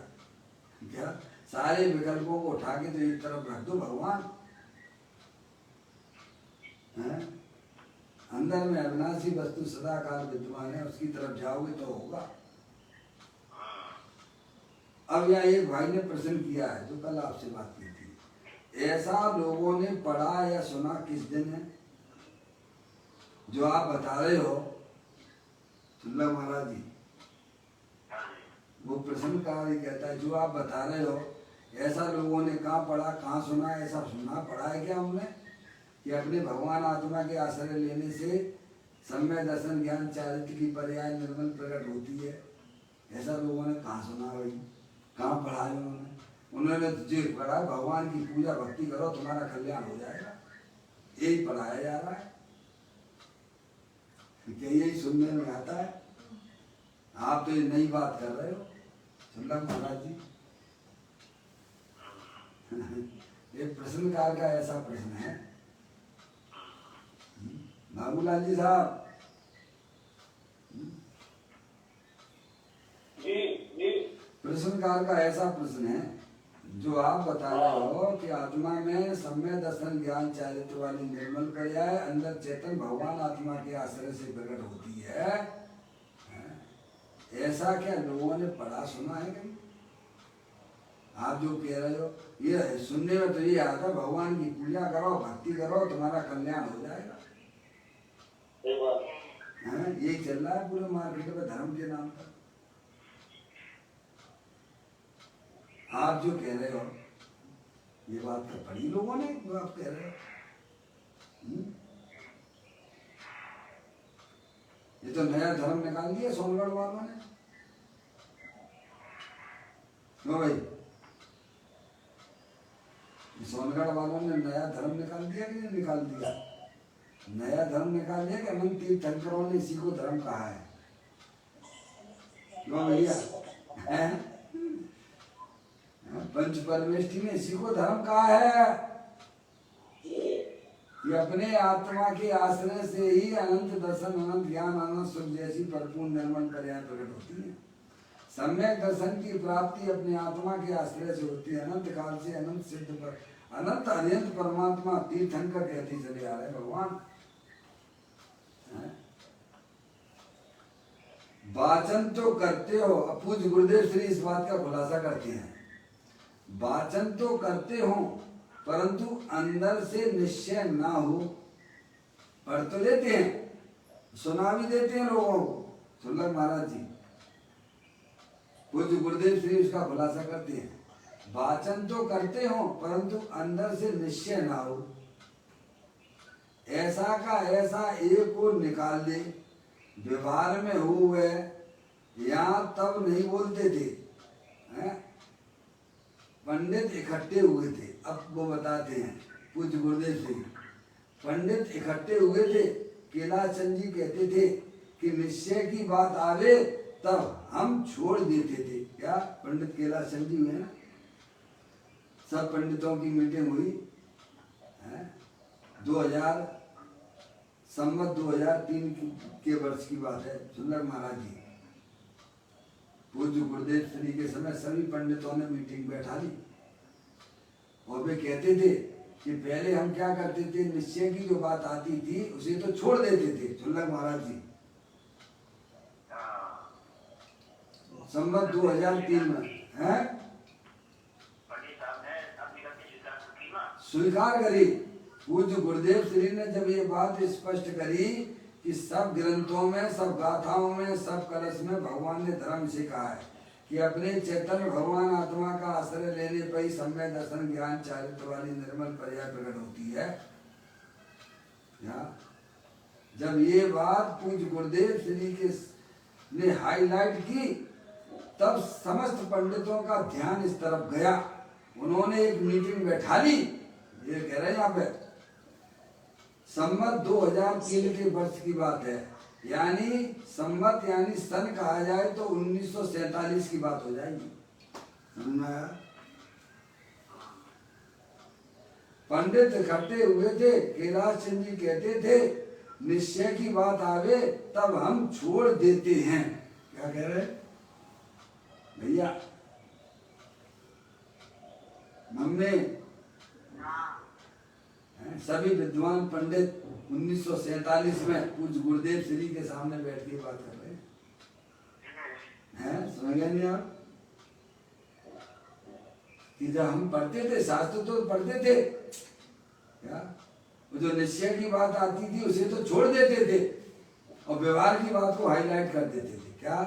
क्या? सारे विकल्पों को उठा के तो एक तरफ रख दो भगवान है? अंदर में अविनाशी वस्तु सदाकाल विद्यमान है, उसकी तरफ जाओगे तो होगा। अब यहाँ एक भाई ने प्रश्न किया है जो कल आपसे बात की थी, ऐसा लोगों ने पढ़ा या सुना किस दिन है जो आप बता रहे हो सुल्ला महाराज जी? वो प्रश्नकार ही कहता है जो आप बता रहे हो ऐसा लोगों ने कहाँ पढ़ा कहाँ सुना, ऐसा सुना पढ़ा है क्या हमने कि अपने भगवान आत्मा के आश्रय लेने से सम्यक दर्शन ज्ञान चारित्र की पर्याय निर्मल प्रकट होती है? ऐसा लोगों ने कहाँ सुना भाई, कहाँ पढ़ा है उन्होंने? उन्होंने जो पढ़ा भगवान की पूजा भक्ति करो तुम्हारा कल्याण हो जाएगा, यही पढ़ाया जा रहा है। क्या यही सुनने में आता है? आप तो ये नई बात कर रहे हो सुल्ला महाराज जी। एक प्रश्नकार का ऐसा प्रश्न है, बाबूलाल जी साहब। प्रश्नकार का ऐसा प्रश्न है जो आप बता रहे हो कि आत्मा में सम्यक दर्शन ज्ञान चारित्र वाली निर्मल पर्याय अंदर चेतन भगवान आत्मा के आश्रय से प्रकट होती है, ऐसा क्या लोगों ने पढ़ा सुना है कहीं? आप जो कह रहे हो ये सुनने में तो ये आता है भगवान की पूजा करो भक्ति करो तुम्हारा कल्याण हो जाएगा, यही चल रहा है पूरे मार्केट में धर्म के नाम पर। आप जो कह रहे हो ये बात तो पढ़ी लोगों ने जो आप कह रहे हो। ये तो नया धर्म निकाल दिया सोनगढ़ वालों ने, क्यों भाई? सोनगढ़ वालों ने नया धर्म निकाल दिया कि नहीं निकाल दिया? नया धर्म निकाल दिया कि अनंत तीर्थंकरों ने इसी को धर्म कहा है? क्यों भैया? पंच परमेष्ठी ने इसी को धर्म कहा है कि अपने आत्मा के आश्रय से ही अनंत दर्शन अनंत ज्ञान अनंत सुख जैसी परिपूर्ण निर्मल पर्याय प्रकट होती है। सम्यक दर्शन की प्राप्ति अपने आत्मा के आश्रय से होती है। अनंत काल से अनंत सिद्ध पर अनंत अनंत परमात्मा तीर्थंकर कहते चले आ रहे भगवान। वाचन तो करते हो, पूज्य गुरुदेव श्री इस बात का खुलासा करते हैं, वाचन तो करते हो परंतु अंदर से निश्चय ना हो। पढ़ तो देते हैं, सुना भी देते हैं लोगों को, सुल्लभ महाराज जी पूज्य गुरुदेव श्री उसका खुलासा करते हैं, वाचन तो करते हो परंतु अंदर से निश्चय ना हो। ऐसा का ऐसा एक को निकाल दे, व्यवहार में हुए यहाँ तब नहीं बोलते थे, पंडित इकट्ठे हुए थे। अब वो बताते हैं पूज्य गुरुदेव श्री, पंडित इकट्ठे हुए थे, कैलाशचंद जी कहते थे कि निश्चय की बात आवे तब हम छोड़ देते थे। क्या पंडित कैलाशचंद जी हुए ना, सब पंडितों की मीटिंग हुई 2000 संवत 2003 के वर्ष की बात है। सुंदर महाराज जी पूज्य गुरुदेव श्री के समय सभी पंडितों ने मीटिंग बैठा ली और वे कहते थे कि पहले हम क्या करते थे, निश्चय की जो बात आती थी उसे तो छोड़ देते थे। सुंदर महाराज जी संवत 2003 में है स्वीकार करी। पूज्य गुरुदेव श्री ने जब ये बात स्पष्ट करी कि सब ग्रंथों में सब गाथाओं में सब कलश में भगवान ने धर्म से कहा है कि अपने चैतन्य भगवान आत्मा का आश्रय लेने पर ही सम्यक दर्शन ज्ञान चारित्र वाली निर्मल पर्याय प्रकट होती है। जब ये बात पूज्य गुरुदेव श्री के ने हाईलाइट की तब समस्त पंडितों का ध्यान इस तरफ गया। उन्होंने एक मीटिंग बैठा ली, ये कह रहे हैं यहाँ पे संवत 2003 के वर्ष की बात है, यानी संवत यानी सन कहा जाए तो 1947 की बात हो जाएगी। पंडित इकट्ठे हुए थे, कैलाशचंद जी कहते थे निश्चय की बात आवे तब हम छोड़ देते हैं। क्या कह रहे भैया? मम्मी सभी विद्वान पंडित 1947 में पूज्य गुरुदेव श्री के सामने बैठ के बात कर रहे हैं, समझ गए नहीं आप? कि जब हम पढ़ते थे शास्त्र तो पढ़ते थे क्या, वो जो निश्चय की बात आती थी उसे तो छोड़ देते थे और व्यवहार की बात को हाईलाइट कर देते थे। क्या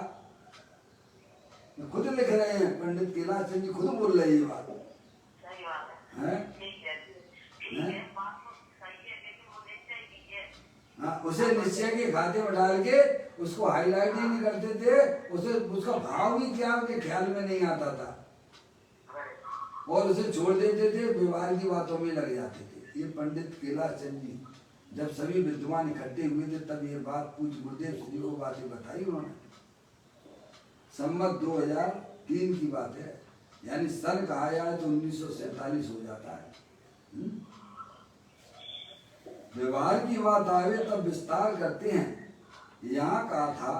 खुद लिख रहे हैं, पंडित कैलाश चंद जी खुद बोल रहे हैं ये बात है? हाँ, उसे निश्चय के खाते में डाल के उसको हाईलाइट ही नहीं करते थे, उसे उसका भाव भी क्या उनके ख्याल में नहीं आता था और उसे छोड़ देते थे, व्यवहार की बातों में लग जाते थे। ये पंडित कैलाश चंद जी जब सभी विद्वान इकट्ठे हुए थे तब ये बात पूज्य गुरुदेव श्री को बातें बताई उन्होंने। संवत 2003 की बात है, यानी सन कहा जाए तो 1947 हो जाता है। व्यवहार की बात आवे तब विस्तार करते हैं। यहाँ कहा था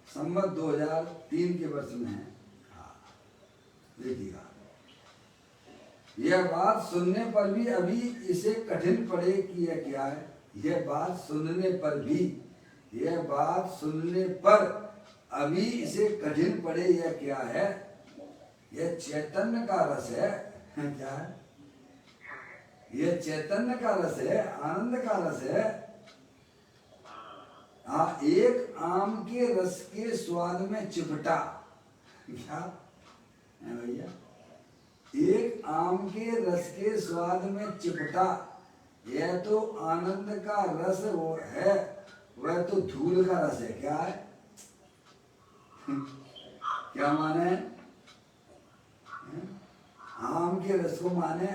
संवत 2003 के वर्ष में है। देखिएगा, यह बात सुनने पर भी अभी इसे कठिन पड़े कि यह क्या है। यह बात सुनने पर भी, यह बात सुनने पर अभी इसे कठिन पड़े यह क्या है। यह चैतन्य का रस है। क्या है? यह चैतन्य का रस है, आनंद का रस है। हाँ, एक आम के रस के स्वाद में चिपटा। क्या है भैया? एक आम के रस के स्वाद में चिपटा, यह तो आनंद का रस वो है, वह तो धूल का रस है। क्या है? क्या माने? आम के रस को माने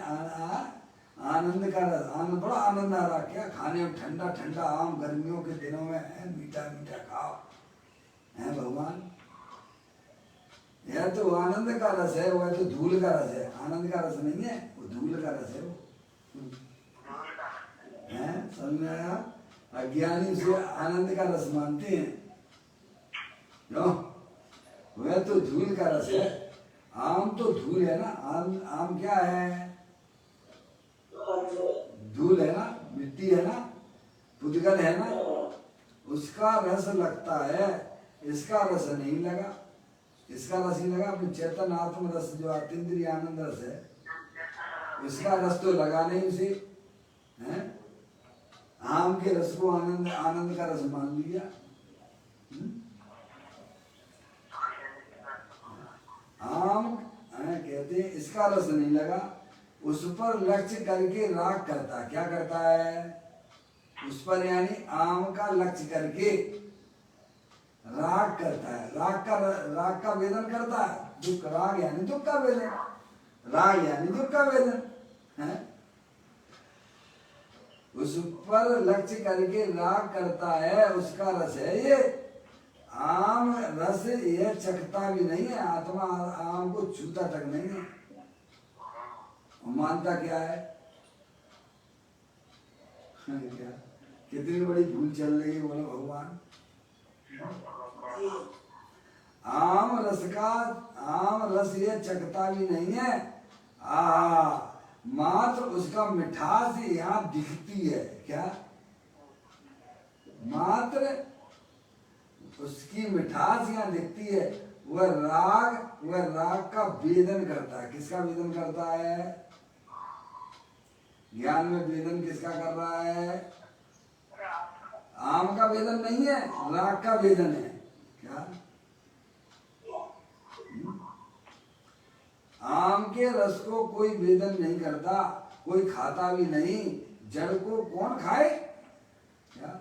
आनंद का रस। आनंद, बड़ा आनंद आ रहा। क्या खाने में ठंडा ठंडा आम गर्मियों के दिनों में है, मीठा मीठा खाओ है भगवान। यह तो आनंद का रस है, वह तो धूल का रस है। आनंद का रस नहीं है, वो धूल का रस है। वो है, समझ में आया? अज्ञानी से आनंद का रस मानते हैं, क्यों? वह तो धूल का रस है। आम तो धूल है ना। आम क्या है? धूल है ना, मिट्टी है ना, पुद्गल है ना, उसका रस लगता है। इसका रस नहीं लगा, इसका रस ही लगा। अपने चेतन आत्म रस जो आतीन्द्रिय आनंद रस है, इसका रस तो लगा नहीं उसे। है? आम के रस को आनंद का रस मान लिया। आम कहते हैं इसका रस नहीं लगा, उस पर लक्ष्य करके राग करता। क्या करता है? उस पर यानी आम का लक्ष्य करके राग करता है। राग का वेदन करता है। दुख, राग यानी दुख का वेदन, राग यानी दुख का वेदन है। उस पर लक्ष्य करके राग करता है, उसका रस है ये। आम रस ये चखता भी नहीं है, आत्मा आम को छूता तक नहीं है। मानता क्या है? क्या कितनी बड़ी भूल चल रही है, बोलो भगवान। आम रस ये चखता भी नहीं है। मात्र उसका मिठास यहाँ दिखती है। क्या? मात्र उसकी मिठास यहाँ दिखती है। वह राग का वेदन करता है। किसका वेदन करता है? ज्ञान में वेदन किसका कर रहा है? आम का वेदन नहीं है, राग का वेदन है। क्या? आम के रस को कोई वेदन नहीं करता, कोई खाता भी नहीं। जड़ को कौन खाए? क्या?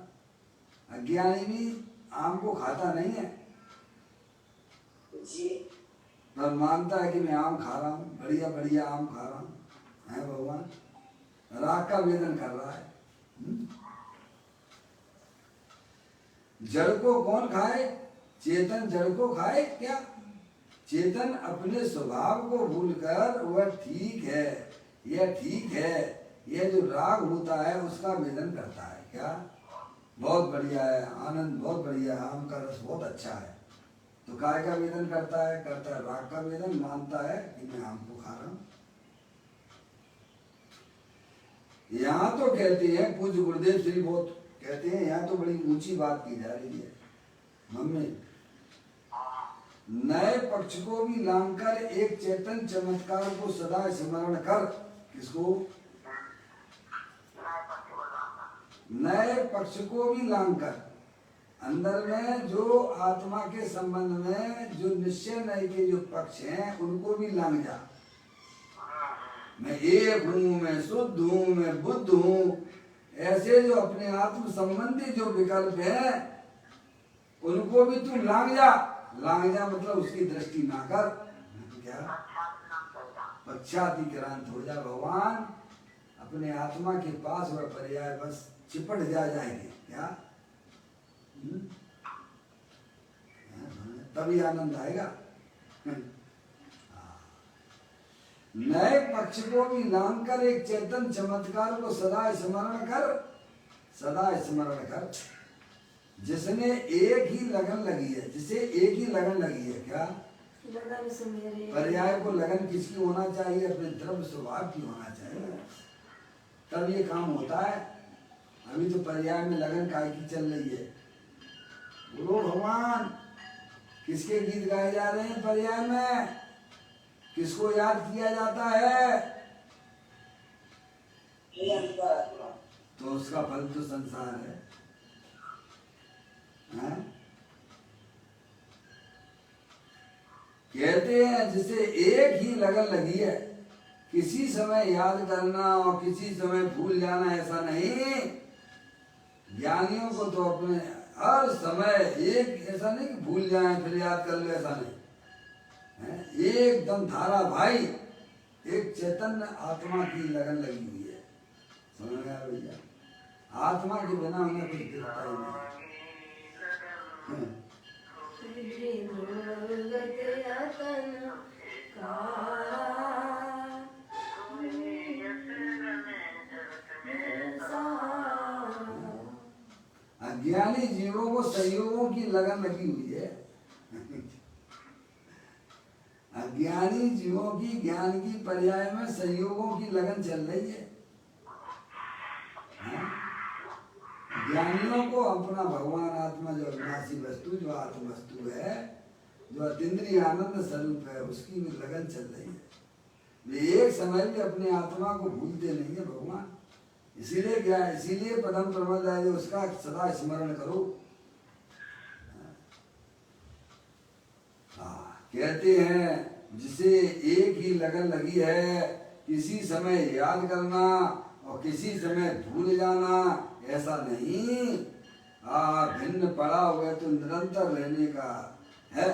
अज्ञानी भी आम को खाता नहीं है, पर मानता है कि मैं आम खा रहा हूँ, बढ़िया बढ़िया आम खा रहा हूँ। है भगवान, राग का वेदन कर रहा है। जड़ को कौन खाए? चेतन जड़ को खाए क्या? चेतन अपने स्वभाव को भूलकर वह ठीक है, यह ठीक है, यह जो राग होता है उसका वेदन करता है। क्या? बहुत बढ़िया है, आनंद बहुत बढ़िया है, आम का रस बहुत अच्छा है। तो काय का वेदन करता है? करता है राग का वेदन। मानता है कि मैं आम को खा रहा हूँ। यहाँ तो कहते हैं पूज्य गुरुदेव श्री बहुत कहते हैं, यहाँ तो बड़ी ऊंची बात की जा रही है मम्मी। नए पक्ष को भी लांघकर एक चेतन चमत्कार को सदा स्मरण कर। किसको? नए पक्ष को भी लांघकर, अंदर में जो आत्मा के संबंध में जो निश्चय नए के जो पक्ष हैं उनको भी लांघ जा। मैं एक हूँ, मैं शुद्ध हूँ, मैं बुद्ध हूँ, ऐसे जो अपने आत्म संबंधी जो विकल्प है उनको भी तू लांघ जा। लांघ जा मतलब उसकी दृष्टि ना कर। क्या? पश्चातिक्रांत हो जा। भगवान अपने आत्मा के पास वह पर्याय बस चिपट जाएंगे। क्या? तभी आनंद आएगा। नए पक्ष को भी लांघकर एक चेतन चमत्कार को सदा स्मरण कर। सदा स्मरण कर। जिसने एक ही लगन लगी है, जिसे एक ही लगन लगी है। क्या? पर्याय को लगन किसकी होना चाहिए? अपने द्रव्य स्वभाव की होना चाहिए, तब ये काम होता है। अभी तो पर्याय में लगन काय की चल रही है। बोलो भगवान, किसके गीत गाए जा रहे हैं पर्याय में? किसको याद किया जाता है? तो उसका फल तो संसार है। कहते हैं जिसे एक ही लगन लगी है, किसी समय याद करना और किसी समय भूल जाना ऐसा नहीं। ज्ञानियों को तो अपने हर समय एक, ऐसा नहीं कि भूल जाए फिर याद कर लो, ऐसा नहीं। एकदम धारा भाई, एक चैतन्य आत्मा की लगन लगी हुई है। समझ में आया भैया? आत्मा के बिना हमें कुछ दिखता ही नहीं। अज्ञानी जीवों को संयोगों की लगन लगी हुई है। अज्ञानी जीवों की ज्ञान की पर्याय में संयोगों की लगन चल रही है। ज्ञानियों को अपना भगवान आत्मा जो अविनाशी वस्तु, जो आत्म वस्तु है, जो अतीन्द्रिय आनंद स्वरूप है, उसकी भी लगन चल रही है। वे एक समय भी अपने आत्मा को भूलते नहीं है भगवान। इसीलिए क्या? इसीलिए पदम प्रमोदाय उसका सदा स्मरण करो। कहते हैं जिसे एक ही लगन लगी है, किसी समय याद करना और किसी समय भूल जाना ऐसा नहीं। भिन्न पड़ा हुआ तो निरंतर रहने का है।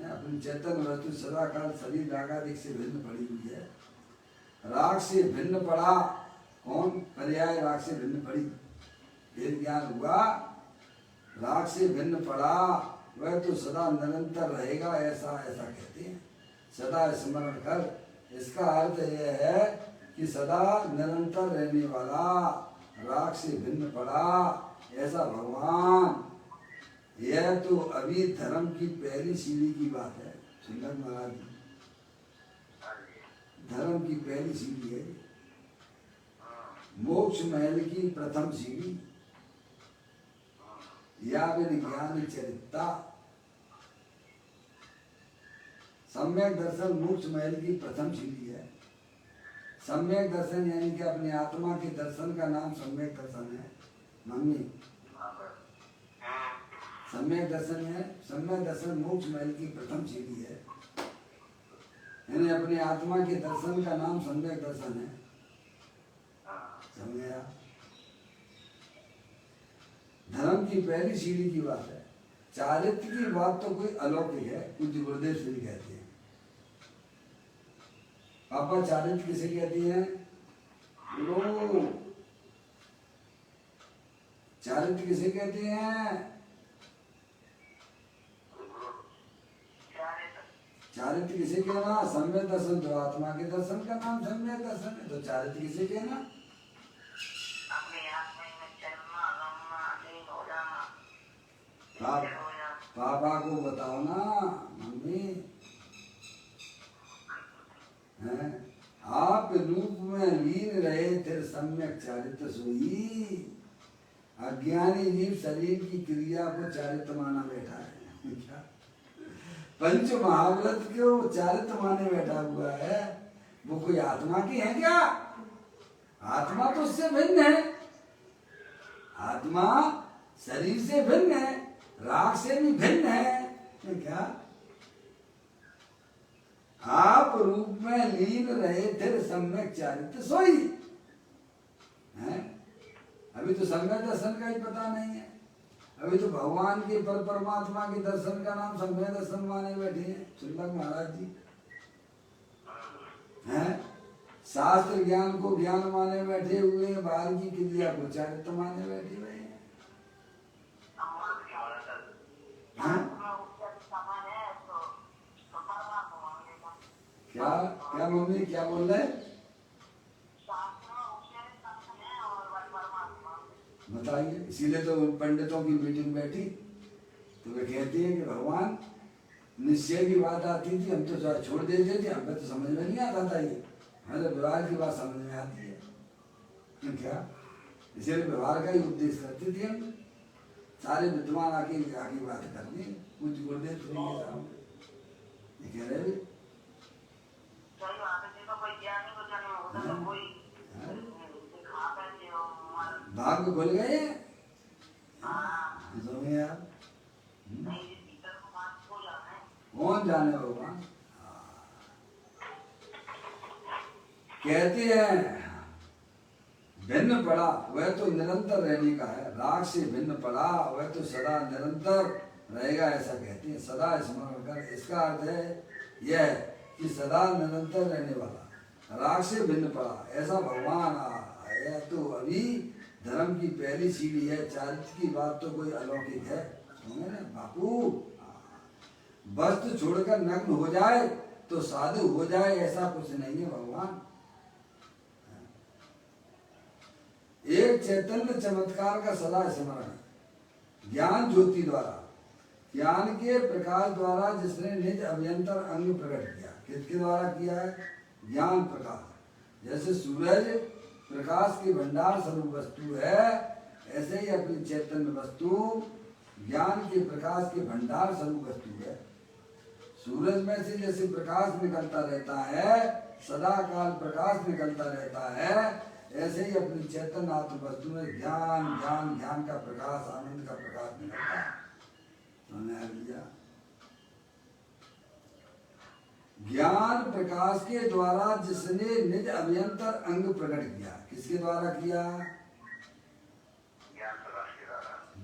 अपनी चेतन वस्तु सदाकाल शरीर रागादिक से भिन्न पड़ी हुई है। राग से भिन्न पड़ा कौन? पर्याय राग से भिन्न पड़ी, वेद ज्ञान हुआ। राग से भिन्न पड़ा वह तो सदा निरंतर रहेगा, ऐसा ऐसा कहते हैं। सदा स्मरण कर, इसका अर्थ यह है कि सदा निरंतर रहने वाला, राग से भिन्न पड़ा ऐसा भगवान। यह तो अभी धर्म की पहली सीढ़ी की बात है। सुंदर महाराज जी, धर्म की पहली सीढ़ी है। मोक्ष महल की प्रथम सीढ़ी, या बिन ज्ञान चरिता। सम्यक दर्शन मोक्ष महल की प्रथम सीढ़ी है। सम्यक दर्शन यानी कि अपने आत्मा के दर्शन का नाम सम्यक दर्शन है। मम्मी, सम्यक दर्शन है। सम्यक दर्शन मोक्ष महल की प्रथम सीढ़ी है, यानी अपने आत्मा के दर्शन का नाम सम्यक दर्शन है। समझे आप? धर्म की पहली सीढ़ी की बात है। चारित्र की बात तो कोई अलौकिक है, कुछ गुरुदेव श्री कहते हैं। पापा चारित्र किसे कहती हैं? लो, चारित्र किसे कहते हैं? चारित्र किसे कहना? सम्यक दर्शन, जो आत्मा के दर्शन का नाम सम्यक दर्शन है। तो चारित्र किसे कहना? पापा को बताओ ना मम्मी, हैं? आप रूप में लीन रहे थे सम्यक चारित सोई। अज्ञानी जीव शरीर की क्रिया को चारित माना बैठा है। क्या पंच महाव्रत को चारित माने बैठा हुआ है। वो कोई आत्मा की है क्या? आत्मा तो उससे भिन्न है। आत्मा शरीर से भिन्न है, राग से भी भिन्न है। क्या आप रूप में लीन रहे थे सम्यक चारित सोई है। अभी तो सम्यक दर्शन का ही पता नहीं है। अभी तो भगवान के परमात्मा के दर्शन का नाम सम्यक दर्शन माने बैठे हैं सुल्लभ महाराज जी हैं। शास्त्र ज्ञान को ज्ञान माने बैठे हुए हैं, बाहर की क्रिया को चारित्र माने बैठे हुए हैं। क्या क्या मम्मी क्या बोल रहे? बताइए। इसीलिए तो पंडितों की मीटिंग बैठी तो वे कहते हैं कि भगवान निश्चय की बात आती थी, हम तो छोड़ देते थे, हमें तो समझ में नहीं आता था। ये हमें तो व्यवहार की बात समझ में आती है। क्या इसीलिए व्यवहार का ही उपदेश करते थे हम। सारे विद्वान आके आगे बात करनी कुछ गुरुदेव के सामने ये कह रहे भाग खुल गए यार। कौन जाने भगवान। कहते हैं भिन्न पड़ा वह तो निरंतर रहने का है, राग से भिन्न पड़ा वह तो सदा निरंतर रहेगा, ऐसा कहते हैं। सदा स्मरण कर, इसका अर्थ है यह कि सदा निरंतर रहने वाला, राग से भिन्न पड़ा ऐसा भगवान है। तो अभी धर्म की पहली सीढ़ी है। चारित्र की बात तो कोई अलौकिक है ना बापू। वस्त्र छोड़कर नग्न हो जाए तो साधु हो जाए ऐसा कुछ नहीं है भगवान। एक चैतन्य चमत्कार का सदा स्मरण ज्ञान ज्योति द्वारा, ज्ञान के प्रकाश द्वारा जिसने निज अभ्यंतर अंग प्रकट किया। किसके द्वारा किया है? ज्ञान प्रकाश। जैसे सूरज प्रकाश के भंडार स्वरूप वस्तु है, ऐसे ही अपनी चैतन्य वस्तु ज्ञान के प्रकाश के भंडार स्वरूप वस्तु है। सूरज में से जैसे प्रकाश निकलता रहता है, सदा काल प्रकाश निकलता रहता है, ऐसे ही अपनी चैतन्य आत्म वस्तु में ज्ञान ज्ञान ज्ञान का प्रकाश, आनंद का प्रकाश निकलता है। ज्ञान प्रकाश के द्वारा जिसने निज अभ्यंतर अंग प्रकट किया। किसके द्वारा किया?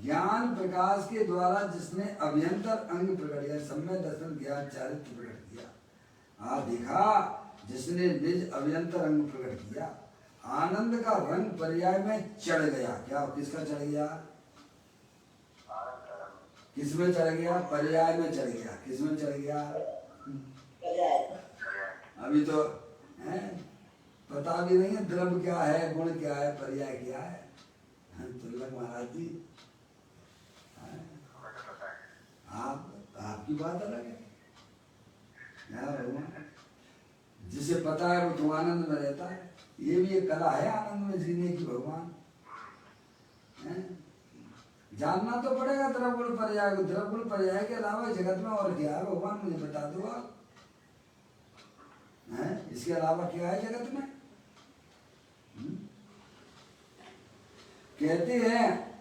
ज्ञान प्रकाश के द्वारा जिसने अभ्यंतर अंग प्रकट किया, सम्यक दर्शन ज्ञान चारित्र प्रकट किया। देखा जिसने निज अभ्यंतर अंग प्रकट किया, आनंद का रंग पर्याय में चढ़ गया। क्या किसका चढ़ गया? किसमें चढ़ गया? पर्याय में चढ़ गया। किसमें चढ़ गया? अभी तो है पता भी नहीं है द्रव्य क्या है, गुण क्या है, पर्याय क्या है। तुल्लक महाराज जी आपकी बात अलग है। जिसे पता है वो तो आनंद में रहता है। ये भी एक कला है आनंद में जीने की भगवान। जानना तो पड़ेगा द्रव्य पर्याय को। द्रव्य पर्याय के अलावा जगत में और क्या है भगवान मुझे बता दो आप। इसके अलावा क्या है जगत में? कहते हैं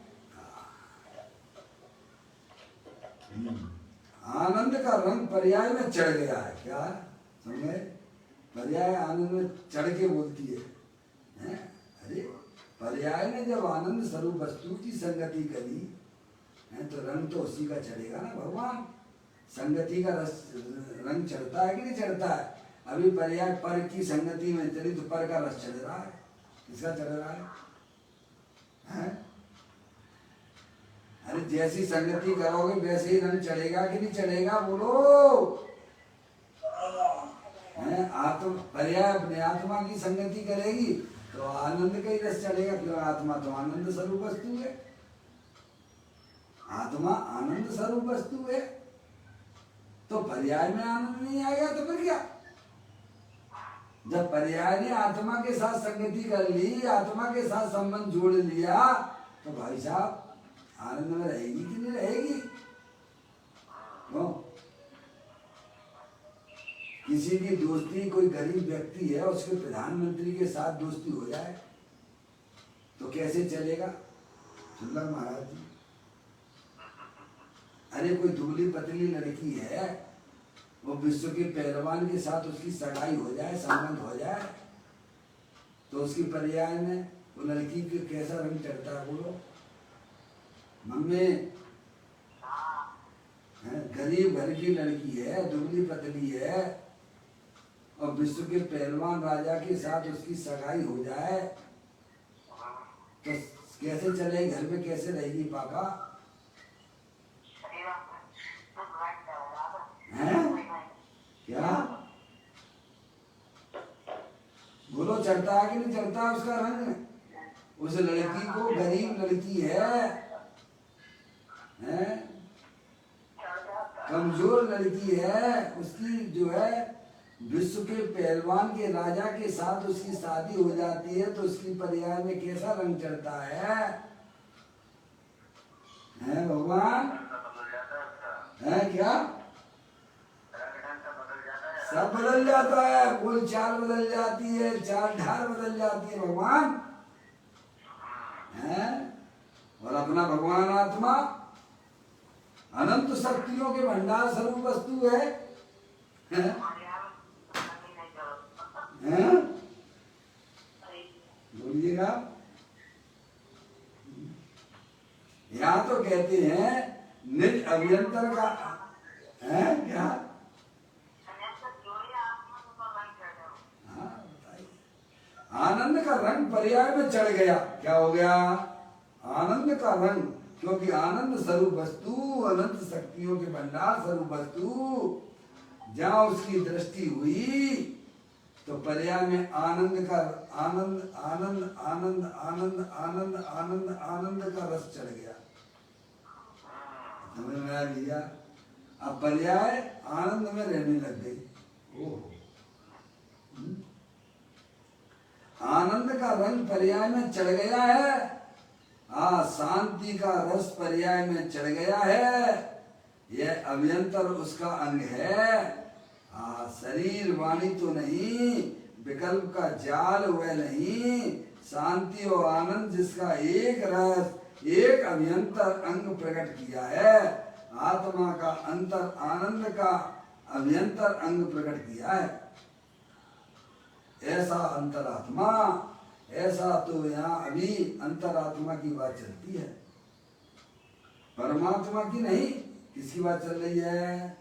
आनंद का रंग पर्याय में चढ़ गया है। क्या समझे? पर्याय आनंद में चढ़ के बोलती है। अरे पर्याय ने जब आनंद स्वरूप वस्तु की संगति करी है तो रंग तो उसी का चढ़ेगा ना भगवान। संगति का रस रंग चढ़ता है कि नहीं चढ़ता है? अभी पर्याय पर की संगति में चली तो पर का रस चढ़ रहा है। किसका चढ़ रहा है? अरे जैसी संगति करोगे वैसे ही रंग चढ़ेगा कि नहीं चढ़ेगा? बोलो। आत्म पर्याय अपने आत्मा की संगति करेगी तो आनंद का ही रस चढ़ेगा। क्यों? आत्मा तो आनंद स्वरूप वस्तु है। आत्मा आनंद स्वरूप वस्तु है तो पर्याय में आनंद नहीं आएगा तो फिर क्या? जब पर्याय ने आत्मा के साथ संगति कर ली, आत्मा के साथ संबंध जोड़ लिया, तो भाई साहब आनंद में रहेगी कि नहीं रहेगी? क्यों? किसी की दोस्ती, कोई गरीब व्यक्ति है उसके प्रधानमंत्री के साथ दोस्ती हो जाए तो कैसे चलेगा? सुंदर महाराज जी, अरे कोई दुबली पतली लड़की है, वो विश्व के पहलवान के साथ उसकी सगाई हो जाए, संबंध हो जाए, तो उसकी पर्याय में वो लड़की के कैसा रंग चढ़ता है? बोलो मम्मी, गरीब घर की लड़की है, दुबली पतली है, और विश्व के पहलवान राजा के साथ उसकी सगाई हो जाए तो कैसे चलेगी? घर में कैसे रहेगी पापा? हैं? क्या बोलो, चढ़ता है कि नहीं चढ़ता उसका रंग? उस लड़की को, गरीब लड़की है, कमजोर लड़की है, उसकी जो है विश्व के पहलवान के राजा के साथ उसकी शादी हो जाती है तो उसकी पर्याय में कैसा रंग चढ़ता है? हैं भगवान? है क्या? सब बदल जाता है, बोल चाल बदल जाती है, चाल ढाल बदल जाती है भगवान है। और अपना भगवान आत्मा अनंत शक्तियों के भंडार स्वरूप वस्तु है, हैं? बोलिएगा। यहाँ तो कहते हैं निज अभियंतर का है क्या? आनंद का रंग पर्याय में चढ़ गया, क्या हो गया? आनंद का रंग, क्योंकि आनंद स्वरूप वस्तु, अनंत शक्तियों के भंडार स्वरूप वस्तु जहाँ उसकी दृष्टि हुई तो पर्याय में आनंद का आनंद आनंद आनंद आनंद आनंद आनंद आनंद का रस चढ़ गया। समझ में आया भैया? अब पर्याय आनंद में रहने लग गई। ओह, आनंद का रंग पर्याय में चढ़ गया है। शांति का रस पर्याय में चढ़ गया है। यह अभियंतर उसका अंग है। शरीर वाणी तो नहीं, विकल्प का जाल वह नहीं, शांति और आनंद जिसका एक रस, एक अभियंतर अंग प्रकट किया है। आत्मा का अंतर आनंद का अभियंतर अंग प्रकट किया है। ऐसा अंतरात्मा, ऐसा तो यहाँ अभी अंतरात्मा की बात चलती है, परमात्मा की नहीं। किसकी बात चल रही है?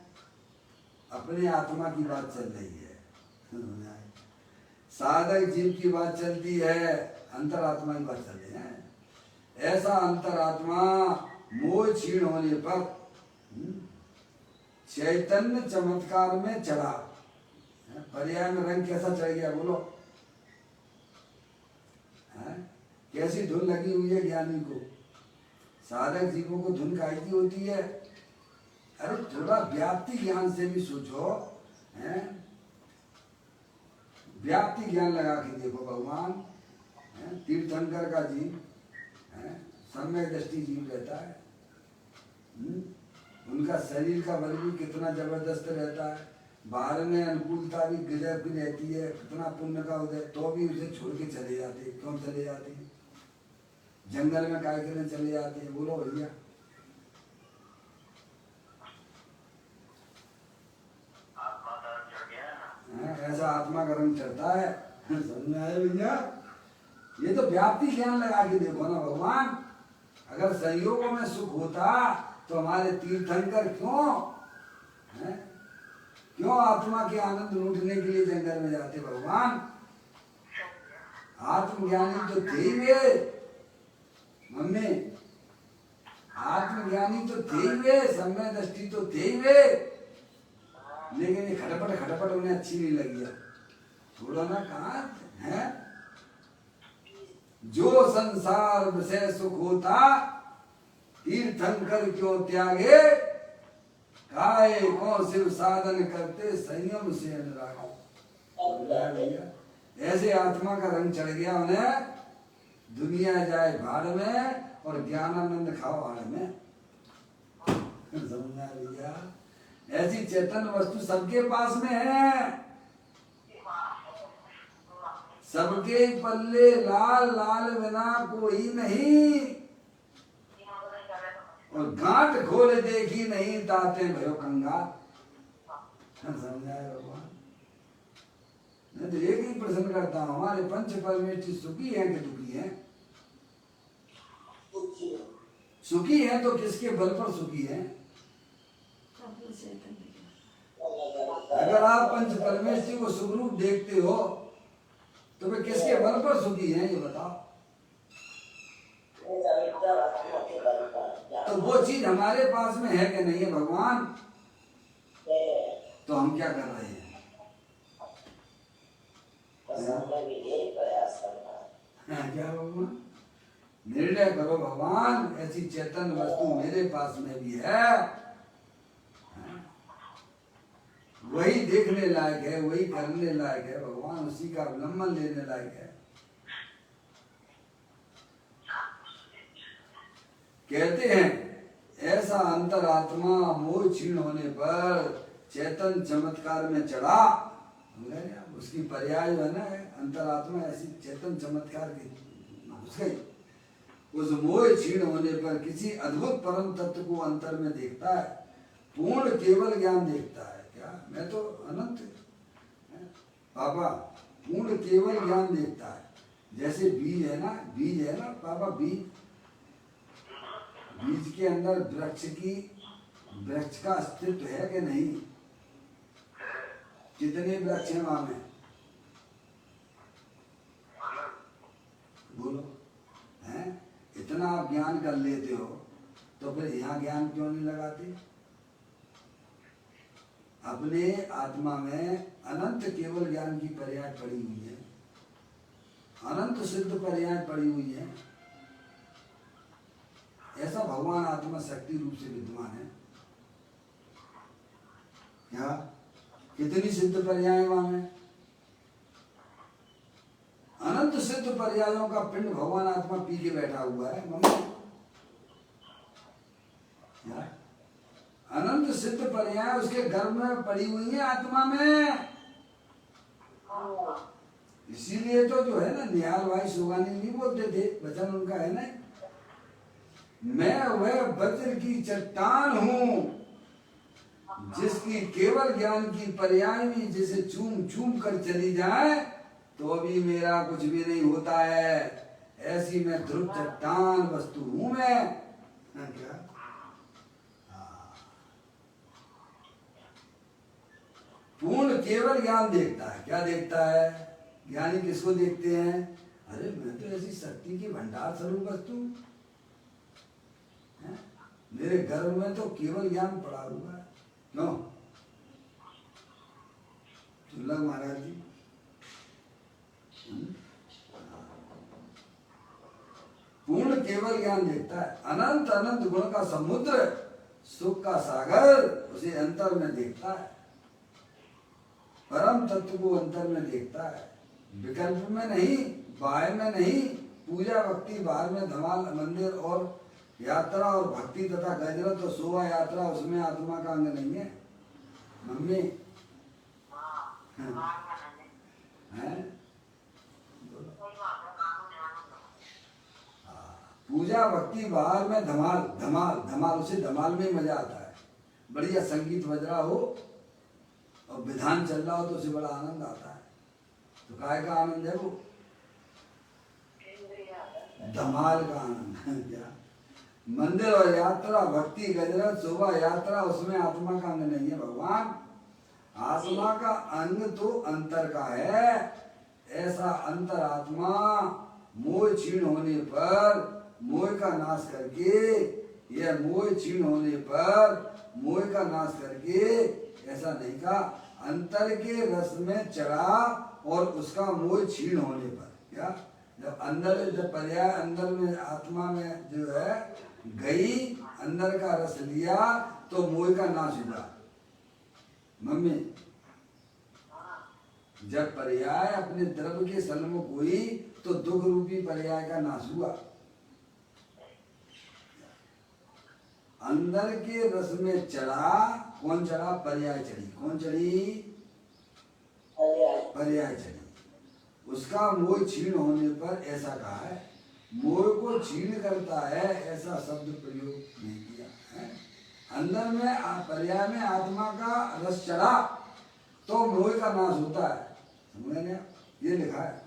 अपने आत्मा की बात चल रही है। साधक जीव की बात चलती है, अंतरात्मा की बात चल रही है। ऐसा अंतरात्मा मोह क्षीण होने पर चैतन्य चमत्कार में चढ़ा। पर्याय में रंग कैसा चढ़ गया? बोलो, कैसी धुन लगी हुई है ज्ञानी को? साधक जीवों को धुन काहे की होती है? अरे थोड़ा व्याप्ति ज्ञान से भी सोचो, हैं? व्याप्ति ज्ञान लगा के देखो। भगवान तीर्थंकर का जीव सम्यक दृष्टि जीव रहता है, उनका शरीर का बल भी कितना जबरदस्त रहता है, बाहर में अनुकूलता भी गिरह भी रहती है, कितना पुण्य का उदय, तो भी उसे छोड़ के चले जाते। क्यों चले जाते हैं? जंगल में काय करने चले जाते हैं? बोलो भैया। ऐसा आत्मा का रंग चढ़ता है। समझ में आया भैया? ये तो व्याप्ति ज्ञान लगा के देखो ना भगवान। अगर संयोगों में सुख होता तो हमारे तीर्थंकर क्यों आत्मा के आनंद लूटने के लिए जंगल में जाते? भगवान आत्मज्ञानी तो थे ही वे, मम्मी, आत्मज्ञानी तो थे ही वे, सम्यक दृष्टि तो थे ही वे, लेकिन ये खटपट उन्हें अच्छी नहीं लगी। थोड़ा ना कहा है, जो संसार विषय सुख होता तीर्थंकर क्यों त्यागे, काहे को शिव साधन करते संयम से अनुराग। समझा भैया? ऐसे आत्मा का रंग चढ़ गया उन्हें, दुनिया जाए भाड़ में और ज्ञानानंद खाओ आड़ में। समझा भैया? ऐसी चेतन वस्तु सबके पास में है, सबके पल्ले लाल लाल बिना कोई नहीं, और गांठ खोल देखी नहीं ताते भयो कंगाल। समझाए भगवान? मैं तो एक ही प्रश्न करता हूँ, हमारे पंच परमेष्ठी सुखी हैं कि दुखी हैं? सुखी है तो किसके बल पर सुखी है? अगर आप पंच परमेष्ठी को सुखरूप देखते हो तो वे किसके बल पर सुखी हैं ये बताओ। तो वो चीज हमारे पास में है कि नहीं है भगवान? तो हम क्या कर रहे हैं? क्या भगवान? निर्णय करो भगवान, ऐसी चेतन वस्तु मेरे पास में भी है, वही देखने लायक है, वही करने लायक है भगवान, उसी का अवलंबन लेने लायक है। कहते हैं ऐसा अंतरात्मा मोह क्षीण होने पर चेतन चमत्कार में चढ़ा, उसकी पर्याय है ना, अंतरात्मा ऐसी चेतन चमत्कार की घुस गई। उस मोह क्षीण होने पर किसी अद्भुत परम तत्व को अंतर में देखता है, पूर्ण केवल ज्ञान देखता है। क्या मैं तो अनंत पापा पूर्ण केवल ज्ञान देखता है। जैसे बीज है ना पापा, बीज के अंदर वृक्ष का अस्तित्व है कि नहीं? कितने वृक्ष हैं वहां में? बोलो हैं? इतना आप ज्ञान कर लेते हो तो फिर यहाँ ज्ञान क्यों नहीं लगाते? अपने आत्मा में अनंत केवल ज्ञान की पर्याय पड़ी हुई है, अनंत सिद्ध पर्याय पड़ी हुई है। ऐसा भगवान आत्मा शक्ति रूप से विद्यमान है। क्या कितनी सिद्ध पर्याय वहां में? अनंत सिद्ध पर्यायों का पिंड भगवान आत्मा पी के बैठा हुआ है मम्मी। अनंत सिद्ध पर्याय उसके गर्भ में पड़ी हुई है आत्मा में। इसीलिए तो जो है ना निहाल भाई सुगानी नहीं बोलते थे, वचन उनका है ना, मैं वह वज्र की चट्टान हूं जिसकी केवल ज्ञान की पर्याय में जिसे चूम चूम कर चली जाए तो अभी मेरा कुछ भी नहीं होता है। ऐसी मैं ध्रुव चट्टान वस्तु हूं मैं। क्या पूर्ण केवल ज्ञान देखता है। क्या देखता है? ज्ञानी किसको देखते हैं? अरे मैं तो ऐसी शक्ति की भंडार स्वरूप वस्तु, मेरे गर्भ में तो केवल ज्ञान पड़ा हुआ है। क्यों तुल्ला महाराज जी? पूर्ण केवल ज्ञान देखता है। अनंत अनंत गुण का समुद्र, सुख का सागर उसे अंतर में देखता है। परम तत्व को अंतर में देखता है, विकल्प में नहीं, बाह्य में नहीं। पूजा भक्ति बाहर में, धमाल मंदिर और यात्रा और भक्ति तथा गजरत और शोभा यात्रा उसमें आत्मा का अंग नहीं है मम्मी। पूजा भक्ति बाहर में, धमाल धमाल धमाल, उसे धमाल में मजा आता है। बढ़िया संगीत बज रहा हो और विधान चल रहा हो तो उसे बड़ा आनंद आता है। तो काय का आनंद है वो? धमाल का आनंद। क्या मंदिर और यात्रा, भक्ति गजरत शोभा यात्रा उसमें आत्मा का अंग नहीं है भगवान। आत्मा का अंग तो अंतर का है। ऐसा अंतर आत्मा मोह क्षीण होने पर मोह का नाश करके, यह मोह क्षीण होने पर मोह का नाश करके, ऐसा नहीं कहा, अंतर के रस में चढ़ा और उसका मोह क्षीण होने पर। क्या जब अंदर, जब पर्याय अंदर में आत्मा में जो है गई, अंदर का रस लिया तो मोह का नाश हुआ मम्मी। जब पर्याय अपने द्रव्य के सन्मुख हुई तो दुख रूपी पर्याय का नाश हुआ। अंदर के रस में चढ़ा, कौन चढ़ा? पर्याय चढ़ी। कौन चढ़ी? पर्याय चढ़ी। उसका मोह क्षीण होने पर ऐसा कहा है, मोह को क्षीण करता है, ऐसा शब्द प्रयोग नहीं किया है। अंदर में पर्याय में आत्मा का रस चढ़ा तो मोह का नाश होता है। समझे? ये लिखा है,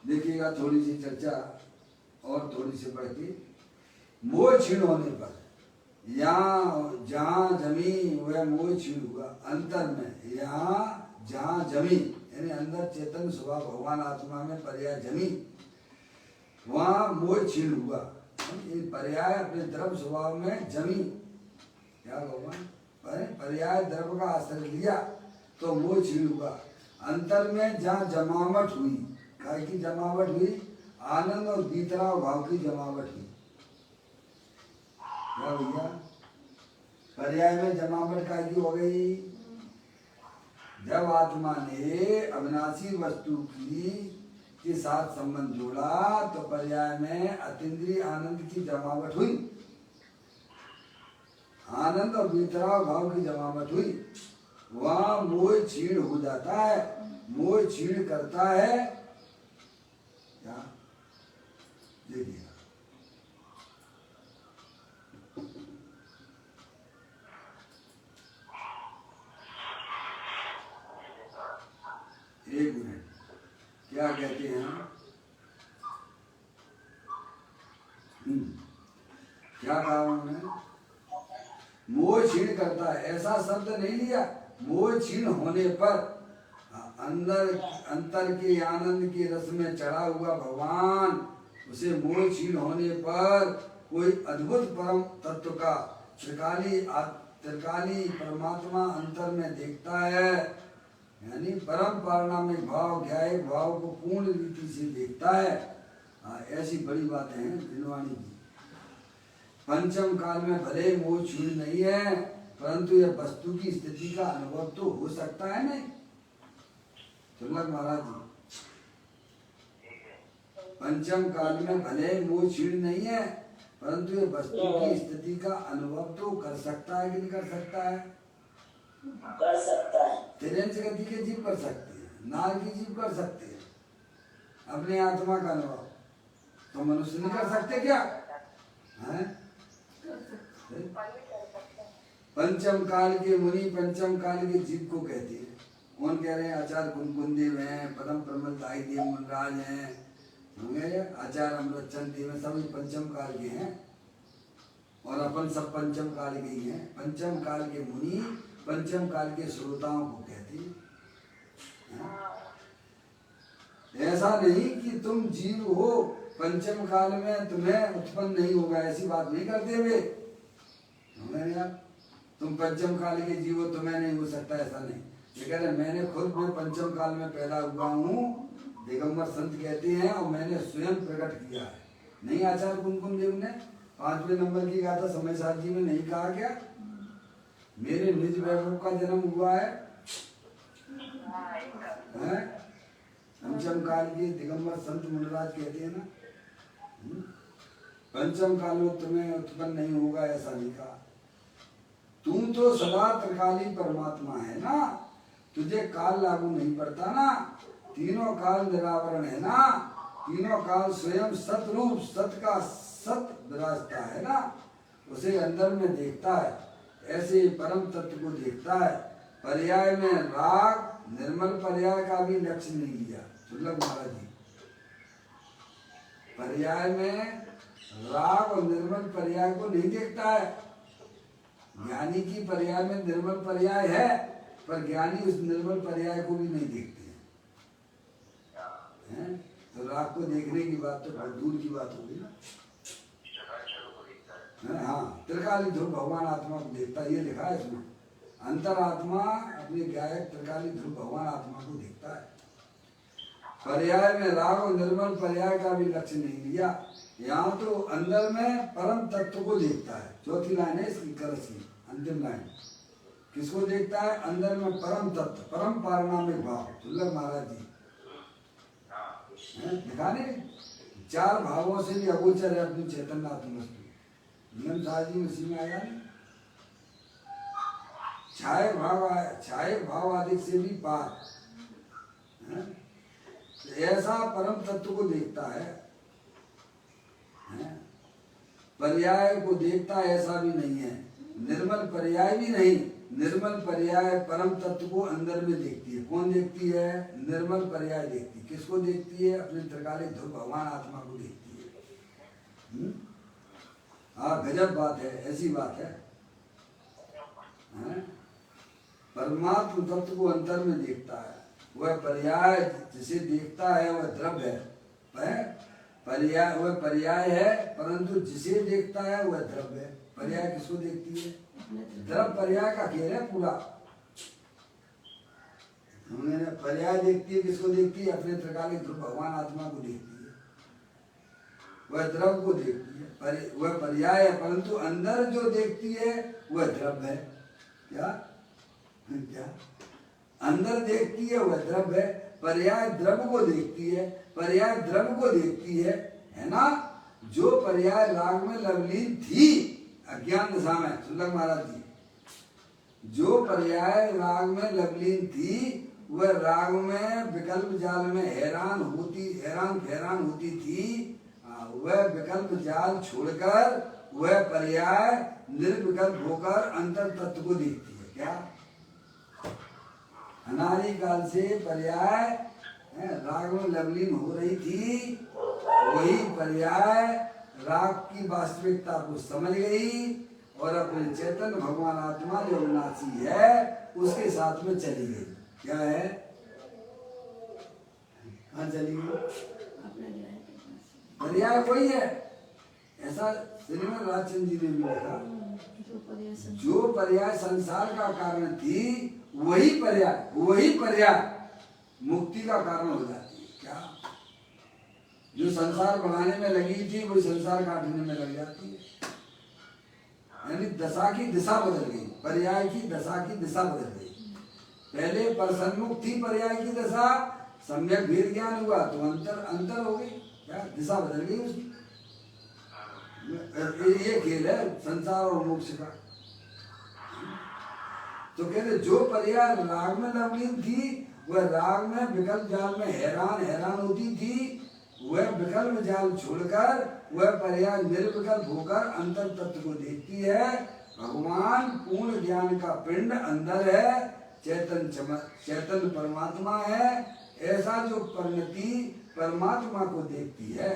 देखिएगा थोड़ी सी चर्चा और थोड़ी सी बढ़ के। मोह क्षीण होने पर यहाँ जहाँ जमी वह मोह क्षीण हुआ। अंतर में यहाँ जहाँ जमी यानी अंदर चेतन स्वभाव भगवान आत्मा में पर्याय जमी, वहाँ मोह क्षीण हुआ। पर्याय अपने द्रव्य स्वभाव में जमी, क्या भगवान पर्याय द्रव्य का आश्रय लिया तो मोह क्षीण हुआ। अंतर में जहाँ जमावट हुई, काय की जमावट हुई? आनंद और बीतराव भाव की जमावट हुई। क्या भैया? पर्याय में जमावट काय की हो गई? जब आत्मा ने अविनाशी वस्तु की के साथ संबंध जोड़ा तो पर्याय में अतीन्द्रिय आनंद की जमावट हुई, आनंद और बीतराव भाव की जमावट हुई। वहाँ मोह क्षीण हो जाता है। मोह क्षीण करता है क्या? देखिए एक मिनट, क्या कहते हैं? क्या कहा उन्होंने? मोह क्षीण करता है, ऐसा शब्द नहीं लिया। मोह क्षीण होने पर अंतर के आनंद के रस में चढ़ा हुआ भगवान, उसे मोह क्षीण होने पर कोई अद्भुत परम तत्व का त्रिकाली परमात्मा अंतर में देखता है, यानी परम पारणामिक भाव ध्याय भाव को पूर्ण रीति से देखता है। ऐसी बड़ी बातें हैं दिनवाणी की। पंचम काल में भले मोह क्षीण नहीं है, परंतु यह वस्तु की स्थिति का अनुभव तो हो सकता है। नहीं चुल्लक महाराज जी, पंचम काल में भले मोह क्षीण नहीं है, परंतु यह वस्तु की स्थिति का अनुभव तो कर सकता है कि नहीं कर सकता है? कर सकता है। तिरंज गति के जीव कर सकते हैं, नाग की जीव कर सकते हैं, अपने आत्मा का अनुभव तो मनुष्य नहीं कर सकते क्या? है? पंचम काल के मुनि पंचम काल के जीव को कहते हैं। कौन कह रहे हैं? आचार्य कुंकुमदेव हैं, परम प्रमलदायी देव मुनराज हैं, आचार्य अमृतचंद देव हैं, सभी पंचम काल के हैं और अपन सब पंचम काल के ही हैं। पंचम काल के मुनि पंचम काल के श्रोताओं को कहते हैं। ऐसा नहीं कि तुम जीव हो, पंचम काल में तुम्हें उत्पन्न नहीं होगा, ऐसी बात नहीं करते वे। तुम पंचम काल के जीव हो, तुम्हें नहीं हो सकता, ऐसा नहीं। ये कह रहे मैंने खुद में पंचम काल में पैदा हुआ हूँ, दिगंबर संत कहते हैं, और मैंने स्वयं प्रकट किया है। नहीं आचार्य कुमकुम देव ने 5वें नंबर की गाथा समय साथ जी में नहीं कहा क्या? मेरे निज वैभव का जन्म हुआ है? पंचम काल के दिगंबर संत मुनिराज कहते हैं ना, पंचम काल में तुम्हें उत्पन्न नहीं होगा, ऐसा नहीं कहा। तुम तो सदा त्रिकाली परमात्मा है ना, तुझे काल लागू नहीं पड़ता ना, तीनों काल निरावरण है ना, तीनों काल स्वयं सतरूप सत का सत विराजता है ना, उसे अंदर में देखता है, ऐसे परम तत्व को देखता है। पर्याय में राग निर्मल पर्याय का भी लक्ष्य नहीं लिया दुर्लभ महाराज जी। पर्याय में राग और निर्मल पर्याय को नहीं देखता है। ज्ञानी की पर्याय में निर्मल पर्याय है, पर ज्ञानी उस निर्मल पर्याय को भी नहीं देखते हैं। तो राग को देखने की बात तो बहुत दूर की बात होगी ना। हाँ, त्रिकाली ध्रुव भगवान आत्मा को देखता, ये लिखा है इसमें। अंतरात्मा अपने गायक त्रिकाली ध्रुव भगवान आत्मा को देखता है। पर्याय में राग और निर्मल पर्याय का भी लक्ष्य नहीं लिया। यहाँ तो अंदर में परम तत्व को देखता है। चौथी लाइन है इसकी, करस की अंतिम लाइन, किसको देखता है? अंदर में परम तत्व, परम पारमार्थिक भाव। दुर्लभ महाराज जी दिखाने 4 भावों से भी अगोचर है अपनी चैतन्य आत्मवस्तु। नियम साहब जी उसी में आया नहीं, छाये भाव आया, छाये भाव आदि से भी पार। तो ऐसा परम तत्व को देखता है, पर्याय को देखता है ऐसा भी नहीं है, निर्मल पर्याय भी नहीं। निर्मल पर्याय परम तत्व को अंदर में देखती है। कौन देखती है? निर्मल पर्याय देखती है। किसको देखती है? अपने त्रिकालिक ध्रुव भगवान आत्मा को देखती है। हाँ, गजब बात है, ऐसी बात है। परमात्म तत्व को अंतर में देखता है। वह पर्याय जिसे देखता है वह द्रव्य है, पर्याय वह पर्याय है, परंतु जिसे देखता है वह द्रव्य है। पर्याय किसको देखती है? द्रव्य पर्याय का खेल है पूरा। हमने पर्याय देखती है, किसको देखती है? अपने त्रिकालिक ध्रुव भगवान आत्मा को देखती है, वह द्रव्य को देखती है। वह पर्याय है, परंतु अंदर जो देखती है वह द्रव्य है। क्या क्या अंदर देखती है वह द्रव्य है। पर्याय द्रव्य को देखती है, पर्याय द्रव्य को देखती है ना। जो पर्याय राग में लवलीन थी अज्ञान दशा में, सुलभ महाराज जी, जो पर्याय राग में लवलीन थी वह राग में विकल्प जाल में हैरान होती थी। वह विकल्प जाल छोड़कर वह पर्याय निर्विकल्प होकर अंतर तत्व को देखती है। क्या अनादि काल से पर्याय राग में लवलीन हो रही थी, वही पर्याय राग की वास्तविकता को समझ गई और अपने चैतन्य भगवान आत्मा जो अविनाशी है उसके साथ में चली गई। क्या है? कहाँ चली गई? पर्याय वही है। ऐसा श्रीमद राजचंद्र जी ने भी लिखा, जो पर्याय संसार का कारण थी वही पर्याय मुक्ति का कारण हो जाती है। क्या? जो संसार बढ़ाने में लगी थी वही संसार काटने में लग जाती है। यानी दशा की दिशा बदल गई, पर्याय की दशा की दिशा बदल गई। पहले परसन्मुख थी पर्याय की दशा, सम्यक भेद ज्ञान हुआ तो अंतर हो गई। क्या? दिशा बदल गई उसकी। ये खेल है संसार और मोक्ष का। तो कहते जो पर्याय राग में लवलीन थी वह राग में विकल्प जाल में हैरान होती थी, वह विकल्प जाल छोड़कर वह पर्याय निर्विकल्प होकर अंतर तत्व को देखती है। भगवान पूर्ण ज्ञान का पिंड अंदर है, चैतन्य परमात्मा है। ऐसा जो परिणति परमात्मा को देखती है,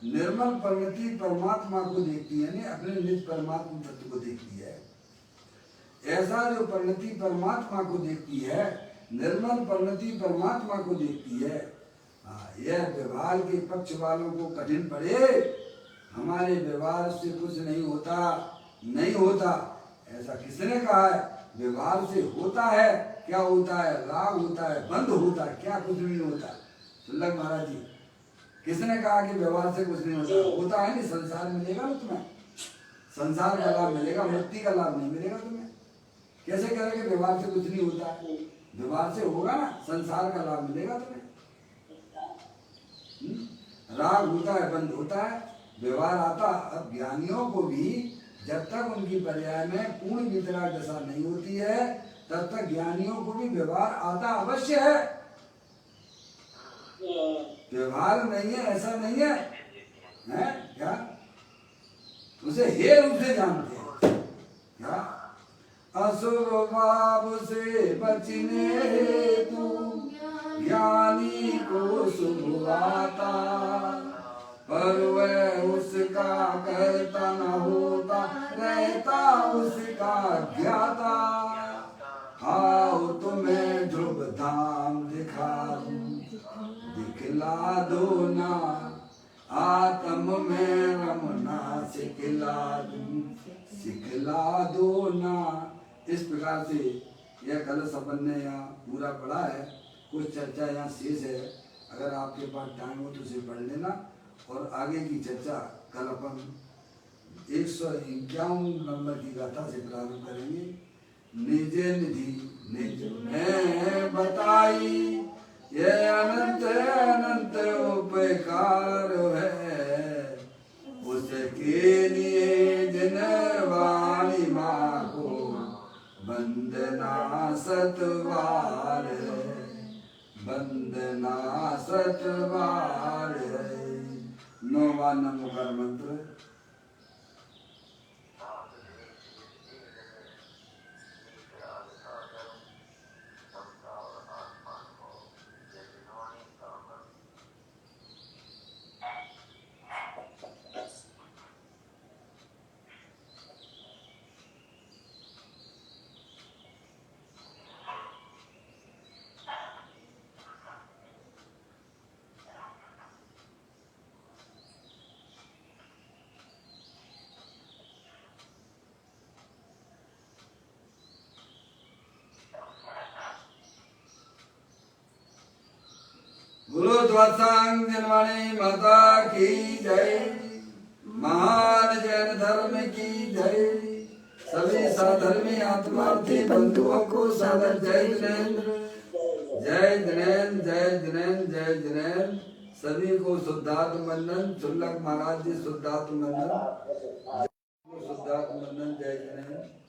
निर्मल परिणति परमात्मा को देखती है, यानी अपने निज परमात्मा तत्व को देखती है। ऐसा जो परिणति परमात्मा को देखती है, निर्मल परिणति परमात्मा को देखती है। यह व्यवहार के पक्ष वालों को कठिन पड़े, हमारे व्यवहार से कुछ नहीं होता। ऐसा किसने कहा है? व्यवहार से होता है। क्या होता है? राग होता है, बंध होता है। क्या? कुछ नहीं होता। सुल्लभ महाराज जी, किसने कहा कि व्यवहार से कुछ नहीं होता? होता है नहीं। संसार मिलेगा तुम्हें, संसार का लाभ मिलेगा, मुक्ति का लाभ नहीं मिलेगा तुम्हें। कैसे कह रहे कि व्यवहार से कुछ नहीं होता है? व्यवहार से होगा ना, संसार का लाभ मिलेगा तुम्हें। राग होता है, बंध होता है, व्यवहार आता। अब ज्ञानियों को भी जब तक उनकी पर्याय में पूर्ण वितराग दशा नहीं होती है तब तक ज्ञानियों को भी व्यवहार आता अवश्य है। व्यवहार नहीं है ऐसा नहीं है, हैं? क्या? उसे हे रूप से जानते हैं। क्या? अशुभ भाव से बचने हेतु ज्ञानी को शुभ आता, पर वह उसका कहता न होता, रहता उसका ज्ञाता। आओ तुम्हें ध्रुव धाम दिखा दूं, दिखला दो ना, आत्म में रमना सिखला दो ना। इस प्रकार से यह कलश अपन ने यहाँ पूरा पढ़ा है। कुछ चर्चा यहाँ शेष है, अगर आपके पास टाइम हो तो उसे पढ़ लेना। और आगे की चर्चा कल अपन 151 नंबर की गाथा से प्रारंभ करेंगे। निज निधि निज में बताई, ये अनंत अनंत उपकार है, उसके लिए जिन वाणी माँ को वंदना सतबार है, वंदना सतबार है। 9वां नमोकार मंत्र। बोलो द्वादशांग जनवाणी माता की जय, महान जैन धर्म की जय, सभी साधर्मी आत्मार्थी बंधुओं को सादर जय जिनेन्द्र, जय जिनेन्द्र, जय जिनेन्द्र, जय जिनेन्द्र। सभी को शुद्धात्म वंदन। चुल्लक महाराज जी शुद्धात्म वंदन, शुद्धात्म वंदन, जय जिनेन्द्र।